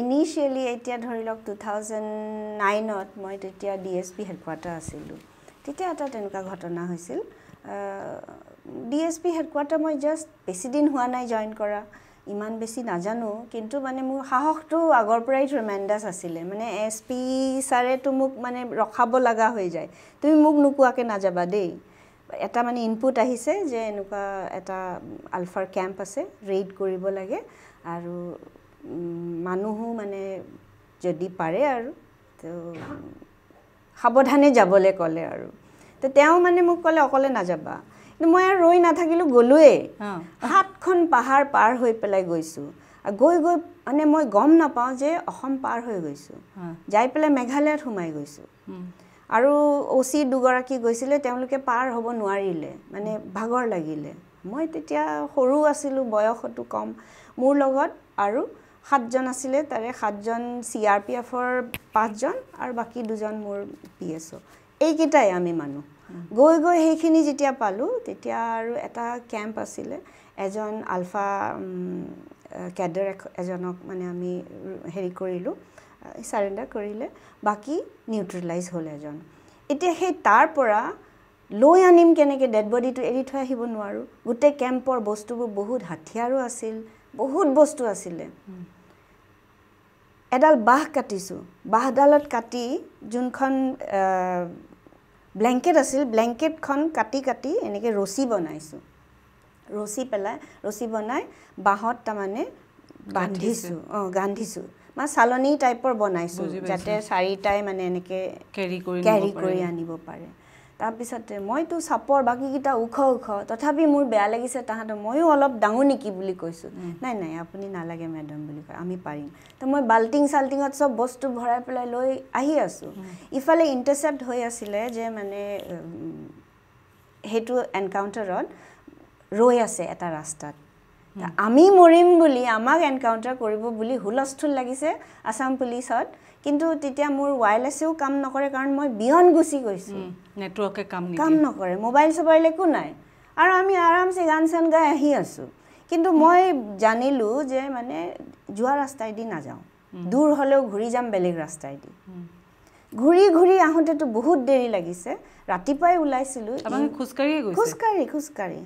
ইনিচিয়েলি এতিয়া ধৰি লওক 2009ত মই তেতিয়া DSP হেডকোৱাৰ্টাৰ আছিলোঁ তেতিয়া এটা তেনেকুৱা ঘটনা হৈছিল DSP হেডকোৱাৰ্টাৰ মই জাষ্ট বেছিদিন হোৱা নাই জইন কৰা ইমান বেছি নাজানো কিন্তু মানে মোৰ সাহসটো আগৰ পৰাই ট্ৰেমেণ্ডাছ আছিলে মানে SP ছাৰেতো মোক মানে ৰখাব লগা হৈ যায় তুমি মোক নোকোৱাকৈ নাযাবা দেই এটা মানে ইনপুট আহিছে যে এনেকুৱা এটা আলফাৰ কেম্প আছে ৰেইড কৰিব লাগে আৰু মানুহো মানে যদি পাৰে আৰু তো সাৱধানে যাবলৈ ক'লে আৰু তো তেওঁ মানে মোক ক'লে অকলে নাযাবা কিন্তু মই আৰু ৰৈ নাথাকিলোঁ গ'লোৱেই 7খন পাহাৰ পাৰ হৈ পেলাই গৈছোঁ গৈ মানে মই গম নাপাওঁ যে অসম পাৰ হৈ গৈছোঁ যাই পেলাই মেঘালয়ত সোমাই গৈছোঁ আৰু OC দুগৰাকী গৈছিলে তেওঁলোকে পাৰ হ'ব নোৱাৰিলে মানে ভাগৰ লাগিলে মই তেতিয়া সৰু আছিলোঁ বয়সটো কম মোৰ লগত আৰু 7জন আছিলে তাৰে 7জন CRPFৰ 5জন আৰু বাকী 2জন মোৰ PSO এইকেইটাই আমি মানুহ গৈ সেইখিনি যেতিয়া পালোঁ তেতিয়া আৰু এটা কেম্প আছিলে এজন আলফা ক্যাডাৰ এজনক মানে আমি হেৰি কৰিলোঁ সাৰেণ্ডাৰ কৰিলে বাকি নিউট্ৰেলাইজ হ'ল এজন এতিয়া সেই তাৰ পৰা লৈ আনিম কেনেকৈ ডেড বডিটো এৰি থৈ আহিব নোৱাৰোঁ গোটেই কেম্পৰ বস্তুবোৰ বহুত হাতিয়াৰো আছিল বহুত বস্তু আছিলে এডাল বাঁহ কাটিছোঁ বাঁহডালত কাটি যোনখন ব্লেংকেট আছিল ব্লেংকেটখন কাটি এনেকৈ ৰছী বনাইছোঁ ৰছী বনাই বাঁহত তাৰমানে বান্ধিছোঁ গান্ধিছোঁ মানে চালনী টাইপৰ বনাইছোঁ যাতে চাৰিটাই মানে এনেকৈ কেৰি কৰি আনিব পাৰে তাৰপিছতে মইতো চাপৰ বাকীকেইটা ওখ তথাপি মোৰ বেয়া লাগিছে তাহাঁতৰ ময়ো অলপ ডাঙৰ নেকি বুলি কৈছোঁ নাই আপুনি নালাগে মেডাম বুলি কয় আমি পাৰিম তো মই চাল্টিঙত চব বস্তু ভৰাই পেলাই লৈ আহি আছোঁ ইফালে ইণ্টাৰচেপ্ট হৈ আছিলে যে মানে সেইটো এনকাউণ্টাৰত ৰৈ আছে এটা ৰাস্তাত আমি মৰিম বুলি আমাক এনকাউণ্টাৰ কৰিব বুলি হুলস্থুল লাগিছে আসাম পুলিচত কিন্তু তেতিয়া মোৰ ওয়্যাৰলেছেও কাম নকৰে কাৰণ মই বিয়ন গুচি গৈছোঁ নেটৱৰ্কে কাম নকৰে মোবাইল একো নাই আৰু আমি আৰামছে গান চান গাই আহি আছোঁ কিন্তু মই জানিলোঁ যে মানে যোৱা ৰাস্তাইদি নাযাওঁ দূৰ হ'লেও ঘূৰি যাম বেলেগ ৰাস্তাইদি ঘূৰি আহোঁতেতো বহুত দেৰি লাগিছে ৰাতিপুৱাই ওলাইছিলোঁ খোজকাঢ়ি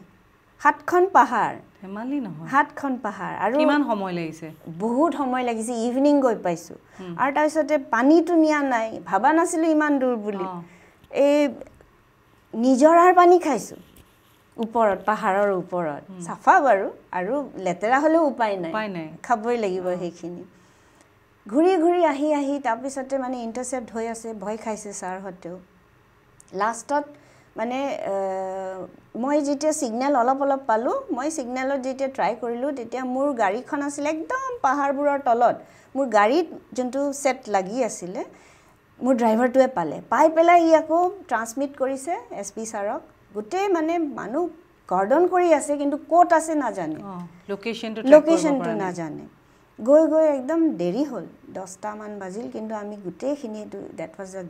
7খন পাহাৰ ধেমালি নহয় 7খন পাহাৰ আৰু কিমান সময় লাগিছে বহুত সময় লাগিছে ইভিনিং গৈ পাইছোঁ আৰু তাৰপিছতে পানীটো নিয়া নাই ভাবা নাছিলোঁ ইমান দূৰ বুলি এই নিজৰাৰ পানী খাইছোঁ ওপৰত পাহাৰৰ ওপৰত চাফা বাৰু আৰু লেতেৰা হ'লেও উপায় নাই খাবই লাগিব সেইখিনি ঘূৰি আহি তাৰপিছতে মানে ইণ্টাৰচেপ্ট হৈ আছে ভয় খাইছে ছাৰহঁতেও লাষ্টত মানে মই যেতিয়া সিগনেল অলপ পালোঁ মই সিগনেলত যেতিয়া ট্ৰাই কৰিলোঁ তেতিয়া মোৰ গাড়ীখন আছিল একদম পাহাৰবোৰৰ তলত মোৰ গাড়ীত যোনটো সেট লাগি আছিলে মোৰ ড্ৰাইভাৰটোৱে পাই পেলাই ই আকৌ ট্ৰান্সমিট কৰিছে SP ছাৰক গোটেই মানে মানুহ গৰ্ডন কৰি আছে কিন্তু ক'ত আছে নাজানে লোকেশ্যনটো নাজানে গৈ একদম দেৰি হ'ল 10টামান বাজিল কিন্তু আমি গোটেইখিনি ডেট ৱাজ আ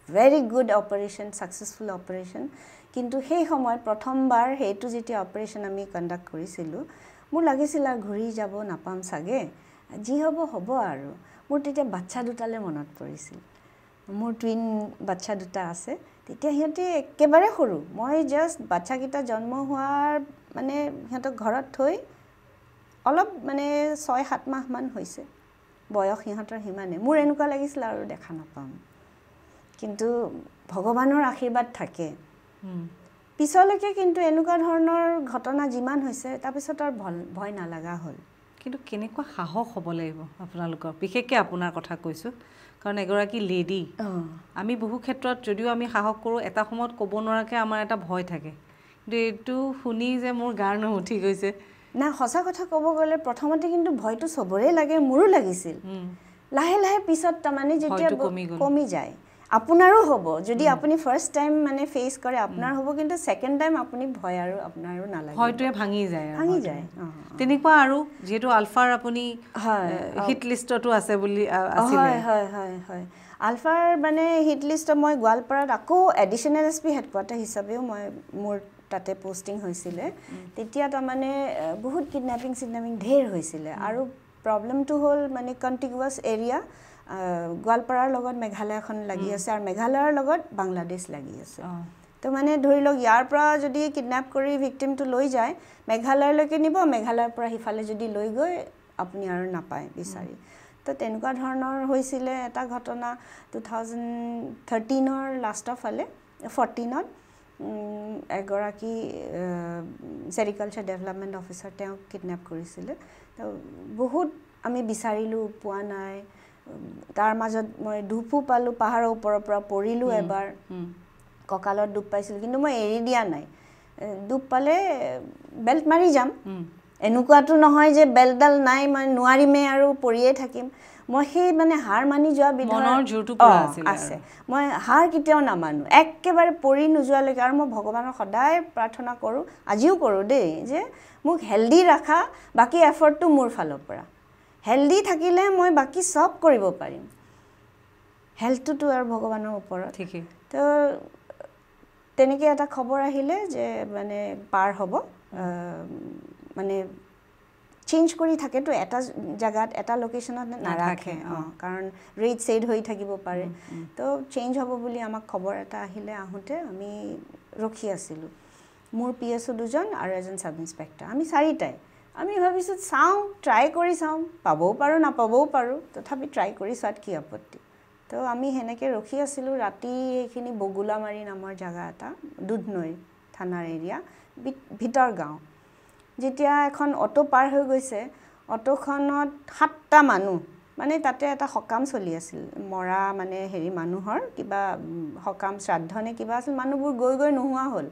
very good operation successful operation কিন্তু সেই সময়ত প্ৰথমবাৰ সেইটো যেতিয়া অপাৰেশ্যন আমি কণ্ডাক্ট কৰিছিলোঁ মোৰ লাগিছিল আৰু ঘূৰি যাব নাপাম চাগে, যি হ'ব হ'ব আৰু। মোৰ তেতিয়া বাচ্চা দুটালৈ মনত পৰিছিল। মোৰ টুইন বাচ্চা দুটা আছে। তেতিয়া সিহঁতে একেবাৰে সৰু। মই জাষ্ট বাচ্চাকেইটা জন্ম হোৱাৰ মানে সিহঁতক ঘৰত থৈ অলপ মানে 6-7 মাহমান হৈছে, বয়স সিহঁতৰ সিমানে। মোৰ এনেকুৱা লাগিছিল আৰু দেখা নাপাম, কিন্তু ভগৱানৰ আশীৰ্বাদ থাকে। পিছলৈকে কিন্তু এনেকুৱা ধৰণৰ ঘটনা যিমান হৈছে তাৰপিছত আৰু ভয় নালাগা হ'ল। কিন্তু কেনেকুৱা সাহস হ'ব লাগিব আপোনালোকৰ, বিশেষকৈ আপোনাৰ কথা কৈছোঁ, কাৰণ এগৰাকী লেডি। আমি বহু ক্ষেত্ৰত যদিও আমি সাহস কৰোঁ, এটা সময়ত ক'ব নোৱাৰাকৈ আমাৰ এটা ভয় থাকে, কিন্তু এইটো শুনি যে মোৰ গাৰ নোম উঠি গৈছে। না, সঁচা কথা ক'ব গ'লে প্ৰথমতে কিন্তু ভয়টো চবৰে লাগে, মোৰো লাগিছিল। লাহে লাহে পিছত তাৰমানে যেতিয়া কমি যায়, আপোনাৰো হ'ব। যদি আপুনি ফাৰ্ষ্ট টাইম মানে ফেচ কৰে আপোনাৰ হ'ব, কিন্তু ছেকেণ্ড টাইম আপুনি ভয় আৰু আপোনাৰো নালাগে, ভয়টোৱে ভাঙি যায়। তেনেকুৱা আৰু যিহেতু আলফাৰ আপুনি হিট লিষ্টতো আছে বুলি আছিলে। হয়। আলফাৰ মানে হিট লিষ্টত মই গোৱালপাৰাত আকৌ এডিশ্যনেল SP হেডকোৱাৰ্টাৰ হিচাপেও মোৰ তাতে পোষ্টিং হৈছিলে। তেতিয়া তাৰমানে বহুত কিডনেপিং ঢেৰ হৈছিলে, আৰু প্ৰব্লেমটো হ'ল মানে কণ্টিগুৱাছ এৰিয়া, গোৱালপাৰাৰ লগত মেঘালয়খন লাগি আছে, আৰু মেঘালয়ৰ লগত বাংলাদেশ লাগি আছে। তো মানে ধৰি লওক ইয়াৰ পৰা যদি কিডনেপ কৰি ভিক্টিমটো লৈ যায়, মেঘালয়লৈকে নিব, মেঘালয়ৰ পৰা সিফালে যদি লৈ গৈ আপুনি আৰু নাপায় বিচাৰি। তো তেনেকুৱা ধৰণৰ হৈছিলে এটা ঘটনা 2013ৰ লাষ্টৰ ফালে, 14ত এগৰাকী ছেৰিকালচাৰ ডেভেলপমেণ্ট অফিচাৰ তেওঁক কিডনেপ কৰিছিলে। তো বহুত আমি বিচাৰিলোঁ, পোৱা নাই। তাৰ মাজত মই দুখো পালোঁ, পাহাৰৰ ওপৰৰ পৰা পৰিলোঁ এবাৰ, কঁকালত দুখ পাইছিলোঁ, কিন্তু মই এৰি দিয়া নাই। দুখ পালে বেল্ট মাৰি যাম, এনেকুৱাতো নহয় যে বেল্টডাল নাই মই নোৱাৰিমেই আৰু পৰিয়ে থাকিম। মই সেই মানে হাৰ মানি যোৱা মনৰ জোৰটো আছে, মই হাৰ কেতিয়াও নামানো, একেবাৰে পৰি নোযোৱালৈকে। আৰু মই ভগৱানক সদায় প্ৰাৰ্থনা কৰোঁ, আজিও কৰোঁ দেই, যে মোক হেল্ডি ৰাখা, বাকী এফৰ্টটো মোৰ ফালৰ পৰা। হেল্ডি থাকিলে মই বাকী চব কৰিব পাৰিম, হেল্থটোতো আৰু ভগৱানৰ ওপৰত। ঠিকেই। তো তেনেকৈ এটা খবৰ আহিলে যে মানে পাৰ হ'ব, মানে চেঞ্জ কৰি থাকেতো, এটা জেগাত এটা লোকেশ্যনত নাৰাখে, কাৰণ ৰেড হৈ থাকিব পাৰে। তো চেঞ্জ হ'ব বুলি আমাক খবৰ এটা আহিলে, আহোঁতে আমি ৰখি আছিলোঁ। মোৰ PSO 2জন আৰু এজন ছাব ইনস্পেক্টৰ, আমি 4টাই। আমি ভাবিছোঁ চাওঁ, ট্ৰাই কৰি চাওঁ, পাবও পাৰোঁ নাপাবও পাৰোঁ, তথাপি ট্ৰাই কৰি চোৱাত কি আপত্তি। তো আমি সেনেকৈ ৰখি আছিলোঁ। ৰাতি এইখিনি বগুলামাৰী নামৰ জেগা এটা, দুধনৈ থানাৰ এৰিয়া, ভিতৰ গাঁও। যেতিয়া এখন অটো পাৰ হৈ গৈছে, অটোখনত 7টা মানুহ, মানে তাতে এটা সকাম চলি আছিল, মৰা মানে মানুহৰ কিবা সকাম শ্ৰাদ্ধ নে কিবা আছিল, মানুহবোৰ গৈ নোহোৱা হ'ল।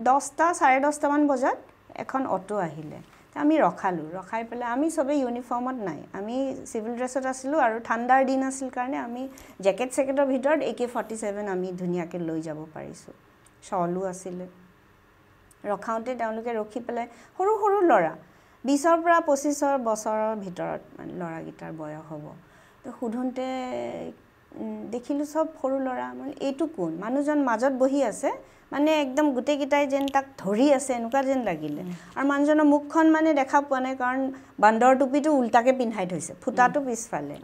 10টা 10:30মান বজাত এখন অটো আহিলে, আমি ৰখালোঁ। ৰখাই পেলাই আমি চবেই ইউনিফৰ্মত নাই, আমি চিভিল ড্ৰেছত আছিলোঁ, আৰু ঠাণ্ডাৰ দিন আছিল কাৰণে আমি জেকেটৰ ভিতৰত AK-47 আমি ধুনীয়াকৈ লৈ যাব পাৰিছোঁ, শ্বলো আছিলে। ৰখাওঁতে তেওঁলোকে ৰখি পেলাই, সৰু সৰু ল'ৰা, 20ৰ পৰা 25 বছৰৰ ভিতৰত মানে ল'ৰাকেইটাৰ বয়স হ'ব। তো সোধোঁতে দেখিলোঁ চব সৰু ল'ৰা। মানে এইটো কোন? মানুহজন মাজত বহি আছে, মানে একদম গোটেইকেইটাই যেন তাক ধৰি আছে এনেকুৱা যেন লাগিলে। আৰু মানুহজনৰ মুখখন মানে দেখা পোৱা নাই, কাৰণ বান্দৰ টুপিটো উল্টাকৈ পিন্ধাই থৈছে, ফুটাটো পিছফালে।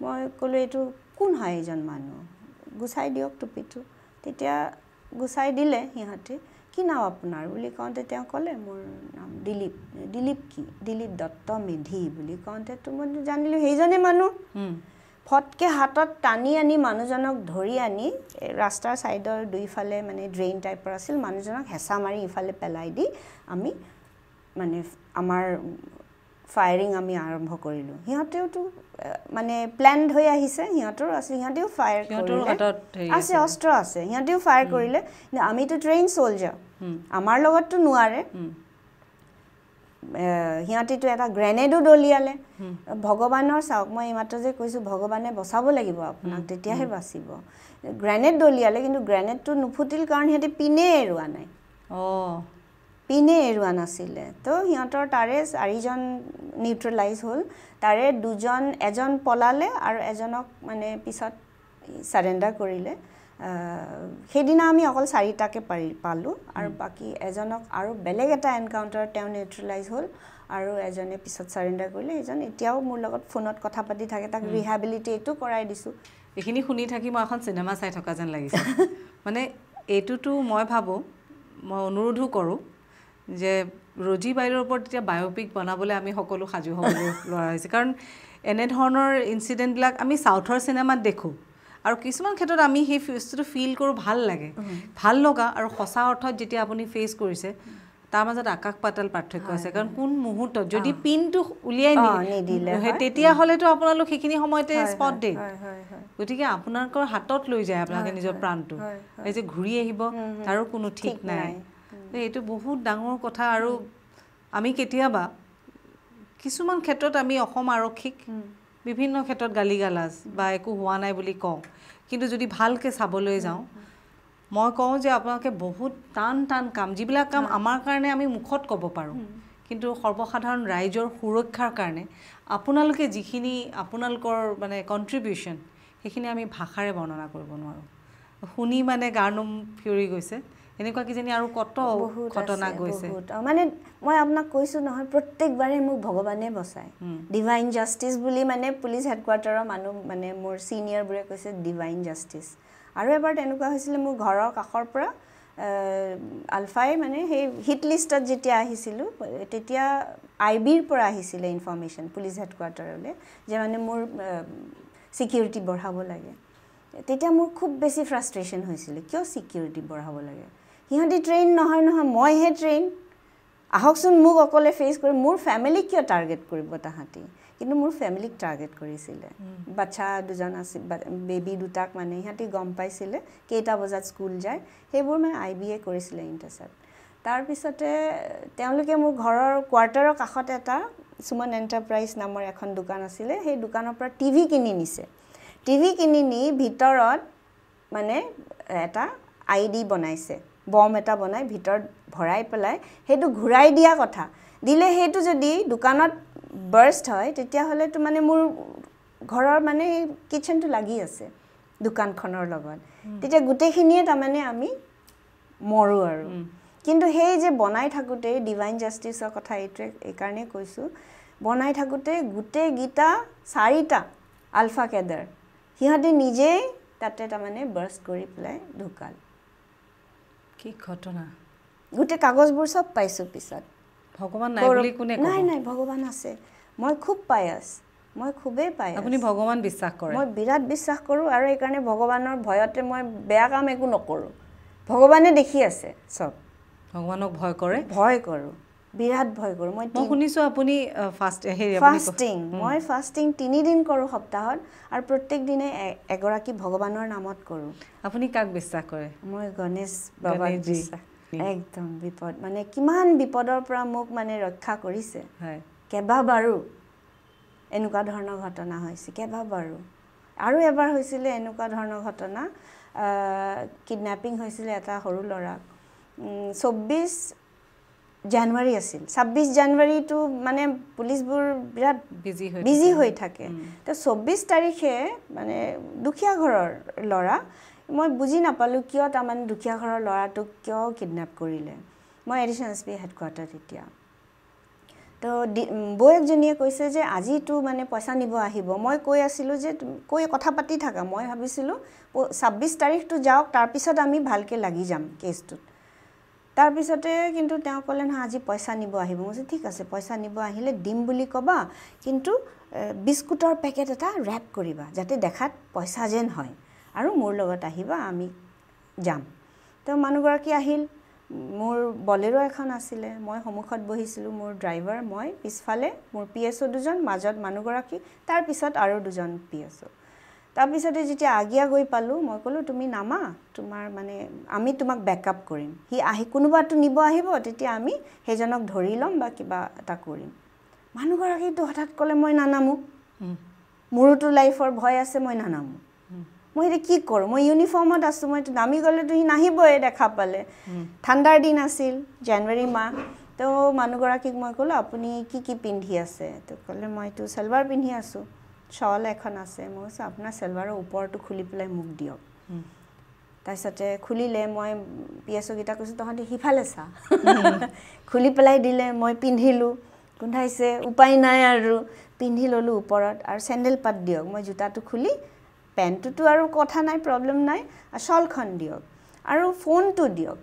মই ক'লোঁ এইটো কোন হয় এইজন মানুহ, গুচাই দিয়ক টুপিটো। তেতিয়া গুচাই দিলে সিহঁতে। কি নাম আপোনাৰ বুলি কওঁতে তেওঁ ক'লে মোৰ নাম দিলীপ। দিলীপ কি? দিলীপ দত্ত মেধি বুলি কওঁতেতো মই জানিলোঁ সেইজনে মানুহ। ফটকৈ হাতত টানি আনি মানুহজনক ধৰি আনি ৰাস্তাৰ ছাইডৰ দুইফালে মানে ড্ৰেইন টাইপৰ আছিল, মানুহজনক হেঁচা মাৰি ইফালে পেলাই দি আমি মানে আমাৰ ফায়াৰিং আমি আৰম্ভ কৰিলোঁ। সিহঁতেওতো মানে প্লেণ্ড হৈ আহিছে, সিহঁতৰো আছে, সিহঁতেও ফায়াৰ কৰিলে, আছে অস্ত্ৰ আছে, সিহঁতেও ফায়াৰ কৰিলে। কিন্তু আমিতো ট্ৰেইন চলজাৰ, আমাৰ লগততো নোৱাৰে। সিহঁতেতো এটা গ্ৰেনেডো দলিয়ালে। ভগৱানৰ চাওক, মই এইমাত্ৰ যে কৈছোঁ ভগৱানে বচাব লাগিব আপোনাক, তেতিয়াহে বাচিব। গ্ৰেনেড দলিয়ালে, কিন্তু গ্ৰেনেডটো নুফুটিল কাৰণ সিহঁতে পিনে এৰুৱা নাই, পিনে এৰুৱা নাছিলে। তো সিহঁতৰ তাৰে 4জন নিউট্ৰেলাইজ হ'ল, তাৰে 2জন, এজন পলালে আৰু এজনক মানে পিছত ছাৰেণ্ডাৰ কৰিলে। সেইদিনা আমি অকল 4টাকে পালোঁ আৰু বাকী এজনক আৰু বেলেগ এটা এনকাউণ্টাৰ তেওঁ নিউট্ৰেলাইজ হ'ল আৰু এজনে পিছত সাৰেণ্ডাৰ কৰিলে এজন এতিয়াও মোৰ লগত ফোনত কথা পাতি থাকে তাক ৰিহেবিলিটেটো কৰাই দিছোঁ এইখিনি শুনি থাকি মই এখন চিনেমা চাই থকা যেন লাগিছে মানে এইটোতো মই ভাবোঁ মই অনুৰোধো কৰোঁ যে ৰজি বাইদেউৰ ওপৰত এতিয়া বায়োপিক বনাবলৈ আমি সকলো সাজু হ'বলৈ লোৱা হৈছে কাৰণ এনেধৰণৰ ইনচিডেণ্টবিলাক আমি চাউথৰ চিনেমাত দেখোঁ আৰু কিছুমান ক্ষেত্ৰত আমি সেই বস্তুটো ফিল কৰোঁ ভাল লাগে ভাল লগা আৰু সঁচা অৰ্থত যেতিয়া আপুনি ফেচ কৰিছে তাৰ মাজত আকাশ পাতাল পাৰ্থক্য আছে কাৰণ কোন মুহূৰ্তত যদি পিনটো উলিয়াই নিদিলে তেতিয়াহ'লেতো আপোনালোক সেইখিনি সময়তে স্পট ডেড গতিকে আপোনালোকৰ হাতত লৈ যায় আপোনালোকে নিজৰ প্ৰাণটো এই যে ঘূৰি আহিব তাৰো কোনো ঠিক নাই এইটো বহুত ডাঙৰ কথা আৰু আমি কেতিয়াবা কিছুমান ক্ষেত্ৰত আমি অসম আৰক্ষীক বিভিন্ন ক্ষেত্ৰত গালিগালাজ বা একো হোৱা নাই বুলি কওঁ কিন্তু যদি ভালকৈ চাবলৈ যাওঁ মই কওঁ যে আপোনালোকে বহুত টান কাম যিবিলাক কাম আমাৰ কাৰণে আমি মুখত ক'ব পাৰোঁ কিন্তু সৰ্বসাধাৰণ ৰাইজৰ সুৰক্ষাৰ কাৰণে আপোনালোকে যিখিনি আপোনালোকৰ মানে কণ্ট্ৰিবিউশ্যন সেইখিনি আমি ভাষাৰে বৰ্ণনা কৰিব নোৱাৰোঁ শুনি মানে গাৰ নোম ফিৰি গৈছে এনেকুৱা কিজানি আৰু কত ঘটনা গৈছে মানে মই আপোনাক কৈছোঁ নহয় প্ৰত্যেকবাৰে মোক ভগৱানে বচায় ডিভাইন জাষ্টিচ বুলি মানে পুলিচ হেডকোৱাৰ্টাৰৰ মানুহ মানে মোৰ ছিনিয়ৰবোৰে কৈছে ডিভাইন জাষ্টিচ আৰু এবাৰ তেনেকুৱা হৈছিলে মোৰ ঘৰৰ কাষৰ পৰা আলফাই মানে সেই হিট লিষ্টত যেতিয়া আহিছিলোঁ তেতিয়া IBৰ পৰা আহিছিলে ইনফৰমেশ্যন পুলিচ হেডকোৱাৰ্টাৰলৈ যে মানে মোৰ ছিকিউৰিটি বঢ়াব লাগে তেতিয়া মোৰ খুব বেছি ফ্ৰাষ্ট্ৰেশ্যন হৈছিলে কিয় ছিকিউৰিটি বঢ়াব লাগে সিহঁতি ট্ৰেইন নহয় মইহে ট্ৰেইন আহকচোন মোক অকলে ফেচ কৰি মোৰ ফেমিলিক কিয় টাৰ্গেট কৰিব তাহাঁতি কিন্তু মোৰ ফেমিলিক টাৰ্গেট কৰিছিলে বাচ্চা দুজন আছিল বেবী দুটাক মানে সিহঁতি গম পাইছিলে কেইটা বজাত স্কুল যায় সেইবোৰ মানে IBয়ে কৰিছিলে ইণ্টাৰচেপ্ট তাৰপিছতে তেওঁলোকে মোৰ ঘৰৰ কোৱাৰ্টাৰৰ কাষত এটা সুমন এণ্টাৰপ্ৰাইজ নামৰ এখন দোকান আছিলে সেই দোকানৰ পৰা টিভি কিনি নিছে টিভি কিনি নি ভিতৰত মানে এটা ID বনাইছে বম এটা বনাই ভিতৰত ভৰাই পেলাই সেইটো ঘূৰাই দিয়া কথা দিলে সেইটো যদি দোকানত বাৰ্ষ্ট হয় তেতিয়াহ'লেতো মানে মোৰ ঘৰৰ মানে কিচেনটো লাগি আছে দোকানখনৰ লগত তেতিয়া গোটেইখিনিয়ে তাৰমানে আমি মৰো আৰু কিন্তু সেই যে বনাই থাকোঁতে ডিভাইন জাষ্টিচৰ কথা এইটোৱে এইকাৰণে কৈছোঁ বনাই থাকোঁতে গোটেইকেইটা 4টা আলফা কেডাৰ সিহঁতে নিজেই তাতে তাৰমানে বাৰ্ষ্ট কৰি পেলাই ঢুকাল কি ঘটনা গোটেই কাগজবোৰ সব পাইছোঁ পিছত ভগৱান নাই বুলি কোনে ক'ব নাই ভগৱান আছে মই খুব পায়াস মই খুবেই পায়াস আপুনি ভগৱান বিশ্বাস কৰে মই বিৰাট বিশ্বাস কৰোঁ আৰু এইকাৰণে ভগৱানৰ ভয়তে মই বেয়া কাম একো নকৰোঁ ভগৱানে দেখি আছে সব ভগৱানক ভয় কৰে ভয় কৰোঁ বিৰাট ভয় কৰোঁ মই শুনিছোঁ আপুনি ফাষ্টিং মই ফাষ্টিং 3 দিন কৰোঁ সপ্তাহত আৰু প্ৰত্যেক দিনে এগৰাকী ভগৱানৰ নামত কৰোঁ আপুনি কাক বিশ্বাস কৰে মই গণেশ বাবাক বিশ্বাস একদম বিপদ মানে কিমান বিপদৰ পৰা মোক মানে ৰক্ষা কৰিছে হয় কেইবাবাৰো এনেকুৱা ধৰণৰ ঘটনা হৈছে কেইবাবাৰো আৰু এবাৰ হৈছিলে এনেকুৱা ধৰণৰ ঘটনা কিডনেপিং হৈছিলে এটা সৰু ল'ৰা 24 জানুৱাৰী আছিল 26 জানুৱাৰীটো মানে পুলিচবোৰ বিৰাট বিজি হৈ থাকে তো 24 তাৰিখে মানে দুখীয়া ঘৰৰ ল'ৰা মই বুজি নাপালোঁ কিয় তাৰমানে দুখীয়া ঘৰৰ ল'ৰাটোক কিয় কিডনেপ কৰিলে মই এডিশ্যনেল SP হেডকোৱাৰ্টাৰ তেতিয়া তো বৌয়েকজনীয়ে কৈছে যে আজিতো মানে পইচা নিব আহিব মই কৈ আছিলোঁ যে কৈ কথা পাতি থাকা মই ভাবিছিলোঁ 26 তাৰিখটো যাওক তাৰপিছত আমি ভালকৈ লাগি যাম কেছটোত তাৰপিছতে কিন্তু তেওঁ ক'লে নহয় আজি পইচা নিব আহিব মই কৈছোঁ ঠিক আছে পইচা নিব আহিলে দিম বুলি ক'বা কিন্তু বিস্কুটৰ পেকেট এটা ৰেপ কৰিবা যাতে দেখাত পইচা যেন হয় আৰু মোৰ লগত আহিবা আমি যাম তো মানুহগৰাকী আহিল মোৰ বলেৰো এখন আছিলে মই সন্মুখত বহিছিলোঁ মোৰ ড্ৰাইভাৰ মই পিছফালে মোৰ PSO দুজন মাজত মানুহগৰাকী তাৰপিছত আৰু দুজন PSO তাৰপিছতে যেতিয়া আগিয়া গৈ পালোঁ মই ক'লোঁ তুমি নামা তোমাৰ মানে আমি তোমাক বেকআপ কৰিম সি আহি কোনোবাটো নিব আহিব তেতিয়া আমি সেইজনক ধৰি ল'ম বা কিবা এটা কৰিম মানুহগৰাকীটো হঠাৎ ক'লে মই নানামো মোৰোতো লাইফৰ ভয় আছে মই নানামো মই এতিয়া কি কৰোঁ মই ইউনিফৰ্মত আছোঁ মই নামি গ'লেতো সি নাহিবই দেখা পালে ঠাণ্ডাৰ দিন আছিল জানুৱাৰী মাহ তো মানুহগৰাকীক মই ক'লোঁ আপুনি কি পিন্ধি আছে তো ক'লে মইতো সালৱাৰ পিন্ধি আছোঁ শ্বল এখন আছে মই কৈছোঁ আপোনাৰ সালৱাৰৰ ওপৰটো খুলি পেলাই মোক দিয়ক তাৰপিছতে খুলিলে মই পিএছঅ' কেইটা কৈছোঁ তহঁতে সিফালে চা খুলি পেলাই দিলে মই পিন্ধিলোঁ গোন্ধাইছে উপায় নাই আৰু পিন্ধি ল'লোঁ ওপৰত আৰু চেণ্ডেল পাত দিয়ক মই জোতাটো খুলি পেণ্টটোতো আৰু কথা নাই প্ৰব্লেম নাই আৰু শ্বলখন দিয়ক আৰু ফোনটো দিয়ক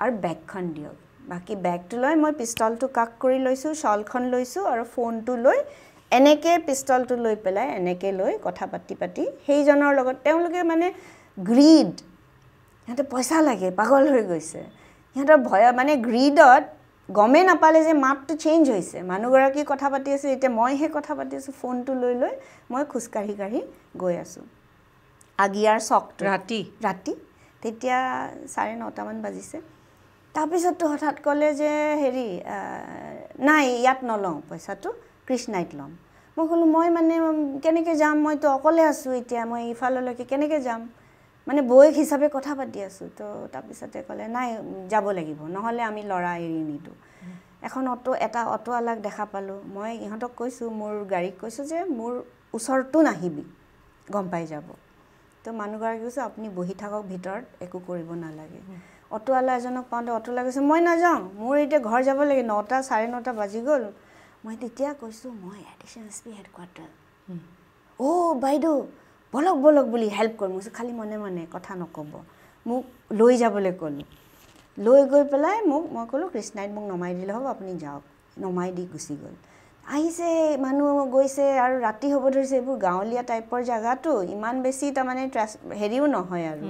আৰু বেগখন দিয়ক বাকী বেগটো লৈ মই পিষ্টলটো কাক কৰি লৈছোঁ শ্বলখন লৈছোঁ আৰু ফোনটো লৈ এনেকৈ পিষ্টলটো লৈ পেলাই এনেকৈ লৈ কথা পাতি পাতি সেইজনৰ লগত তেওঁলোকে মানে গ্ৰীড সিহঁতে পইচা লাগে পাগল হৈ গৈছে সিহঁতৰ ভয় মানে গ্ৰীডত গমে নাপালে যে মাতটো চেঞ্জ হৈছে মানুহগৰাকী কথা পাতি আছে এতিয়া মইহে কথা পাতি আছোঁ ফোনটো লৈ লৈ মই খোজকাঢ়ি কাঢ়ি গৈ আছোঁ আগিয়াৰ চকটো ৰাতি তেতিয়া 9:30 মান বাজিছে তাৰপিছততো হঠাৎ ক'লে যে হেৰি নাই ইয়াত নলওঁ পইচাটো কৃষ্ণাইত ল'ম মই ক'লোঁ মই মানে কেনেকৈ যাম মইতো অকলে আছোঁ এতিয়া মই ইফাললৈকে কেনেকৈ যাম মানে বৌয়েক হিচাপে কথা পাতি আছোঁ তো তাৰপিছতে ক'লে নাই যাব লাগিব নহ'লে আমি ল'ৰা এৰি নিদিওঁ এখন এটা অটোৱালাক দেখা পালোঁ মই ইহঁতক কৈছোঁ মোৰ গাড়ীক কৈছোঁ যে মোৰ ওচৰতো নাহিবি গম পাই যাব তো মানুহগৰাকী কৈছে আপুনি বহি থাকক ভিতৰত একো কৰিব নালাগে অটোৱালা এজনক পাওঁতে অটোৱালা কৈছে মই নাযাওঁ মোৰ এতিয়া ঘৰ যাব লাগে 9টা 9:30 বাজি গ'ল মই তেতিয়া কৈছোঁ মই এডিশ্যনেল এছ পি হেডকোৱাৰ্টাৰ বাইদেউ বলক বুলি হেল্প কৰিম মই খালি মনে মনে কথা নক'ব মোক লৈ যাবলৈ ক'লোঁ লৈ গৈ পেলাই মই ক'লোঁ কৃষ্ণাইত মোক নমাই দিলে হ'ব আপুনি যাওক নমাই দি গুচি গ'ল আহিছে মানুহ গৈছে আৰু ৰাতি হ'ব ধৰিছে এইবোৰ গাঁৱলীয়া টাইপৰ জেগাটো ইমান বেছি তাৰমানে হেৰিও নহয় আৰু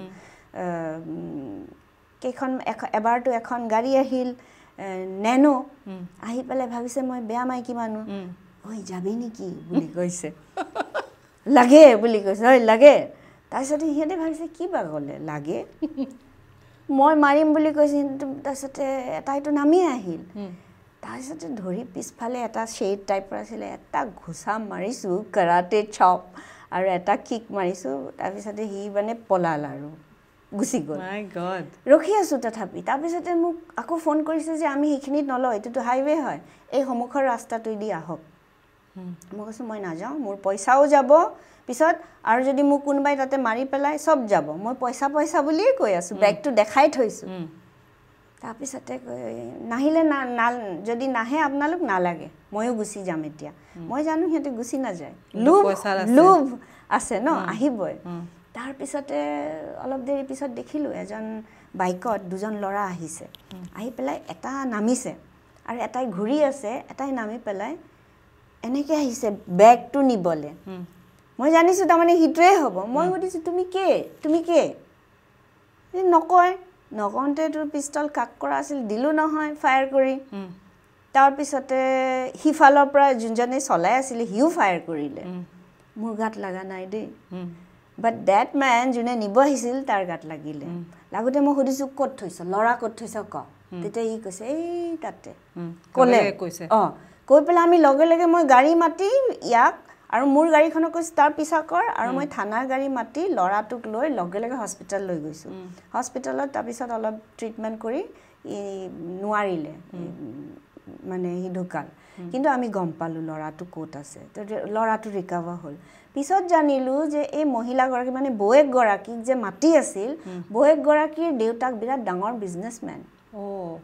এবাৰতো এখন গাড়ী আহিল নেনো আহি পেলাই ভাবিছে মই বেয়া মাইকী মানুহ ঐ যাবি নেকি বুলি কৈছে লাগে বুলি কৈছে ঐ লাগে তাৰপিছতে সিহঁতে ভাবিছে কি বা ক'লে লাগে মই মাৰিম বুলি কৈছে তাৰপিছতে এটাইতো নামি আহিল তাৰপিছতে ধৰি পিছফালে এটা শ্বেড টাইপৰ আছিলে এটা ঘোচা মাৰিছোঁ কাৰাটে চপ আৰু এটা কিক মাৰিছোঁ তাৰপিছতে সি মানে পলাল আৰু গুচি গ'ল ৰখি আছোঁ তথাপি তাৰপিছতে মোক আকৌ ফোন কৰিছে যে আমি সেইখিনিত নলওঁ এইটোতো হাইৱে হয় এই সন্মুখৰ ৰাস্তাটোৱে দি আহক মই কৈছোঁ মই নাযাওঁ মোৰ পইচাও যাব পিছত আৰু যদি মোক কোনোবাই তাতে মাৰি পেলাই চব যাব মই পইচা বুলিয়ে কৈ আছোঁ বেগটো দেখাই থৈছোঁ তাৰপিছতে নাহিলে যদি নাহে আপোনালোক নালাগে ময়ো গুচি যাম এতিয়া মই জানো সিহঁতে গুচি নাযায় লোভ আছে ন আহিবই তাৰপিছতে অলপ দেৰি পিছত দেখিলোঁ এজন বাইকত দুজন ল'ৰা আহিছে আহি পেলাই এটা নামিছে আৰু এটাই ঘূৰি আছে এটাই নামি পেলাই এনেকৈ আহিছে বেগটো নিবলৈ মই জানিছোঁ তাৰমানে সিটোৱে হ'ব মই সুধিছোঁ তুমি কে নকওঁতে তোৰ পিষ্টল কাক কৰা আছিল দিলোঁ নহয় ফায়াৰ কৰি তাৰপিছতে সিফালৰ পৰা যোনজনে চলাই আছিলে সিও ফায়াৰ কৰিলে মোৰ গাত লগা নাই দেই বাট ডেট মেন যোনে নিব আহিছিল তাৰ গাত লাগিলে লাগোতে মই সুধিছোঁ ক'ত থৈছ ল'ৰা ক'ত থৈছ ক তেতিয়া সি কৈছে এই তাতে ক'লে কৈ পেলাই আমি লগে লগে মই গাড়ী মাতি ইয়াক আৰু মোৰ গাড়ীখনক কৈছোঁ তাৰ পিছা কৰ আৰু মই থানাৰ গাড়ী মাতি ল'ৰাটোক লৈ লগে লগে হস্পিটেল লৈ গৈছোঁ হস্পিটেলত তাৰপিছত অলপ ট্ৰিটমেণ্ট কৰি নোৱাৰিলে মানে সি ঢুকাল কিন্তু আমি গম পালোঁ ল'ৰাটো ক'ত আছে তো ল'ৰাটো ৰিকভাৰ হ'ল পিছত জানিলোঁ যে এই মহিলাগৰাকী মানে বৌয়েকগৰাকীক যে মাতি আছিল বৌয়েকগৰাকীৰ দেউতাক বিৰাট ডাঙৰ বিজনেছমেন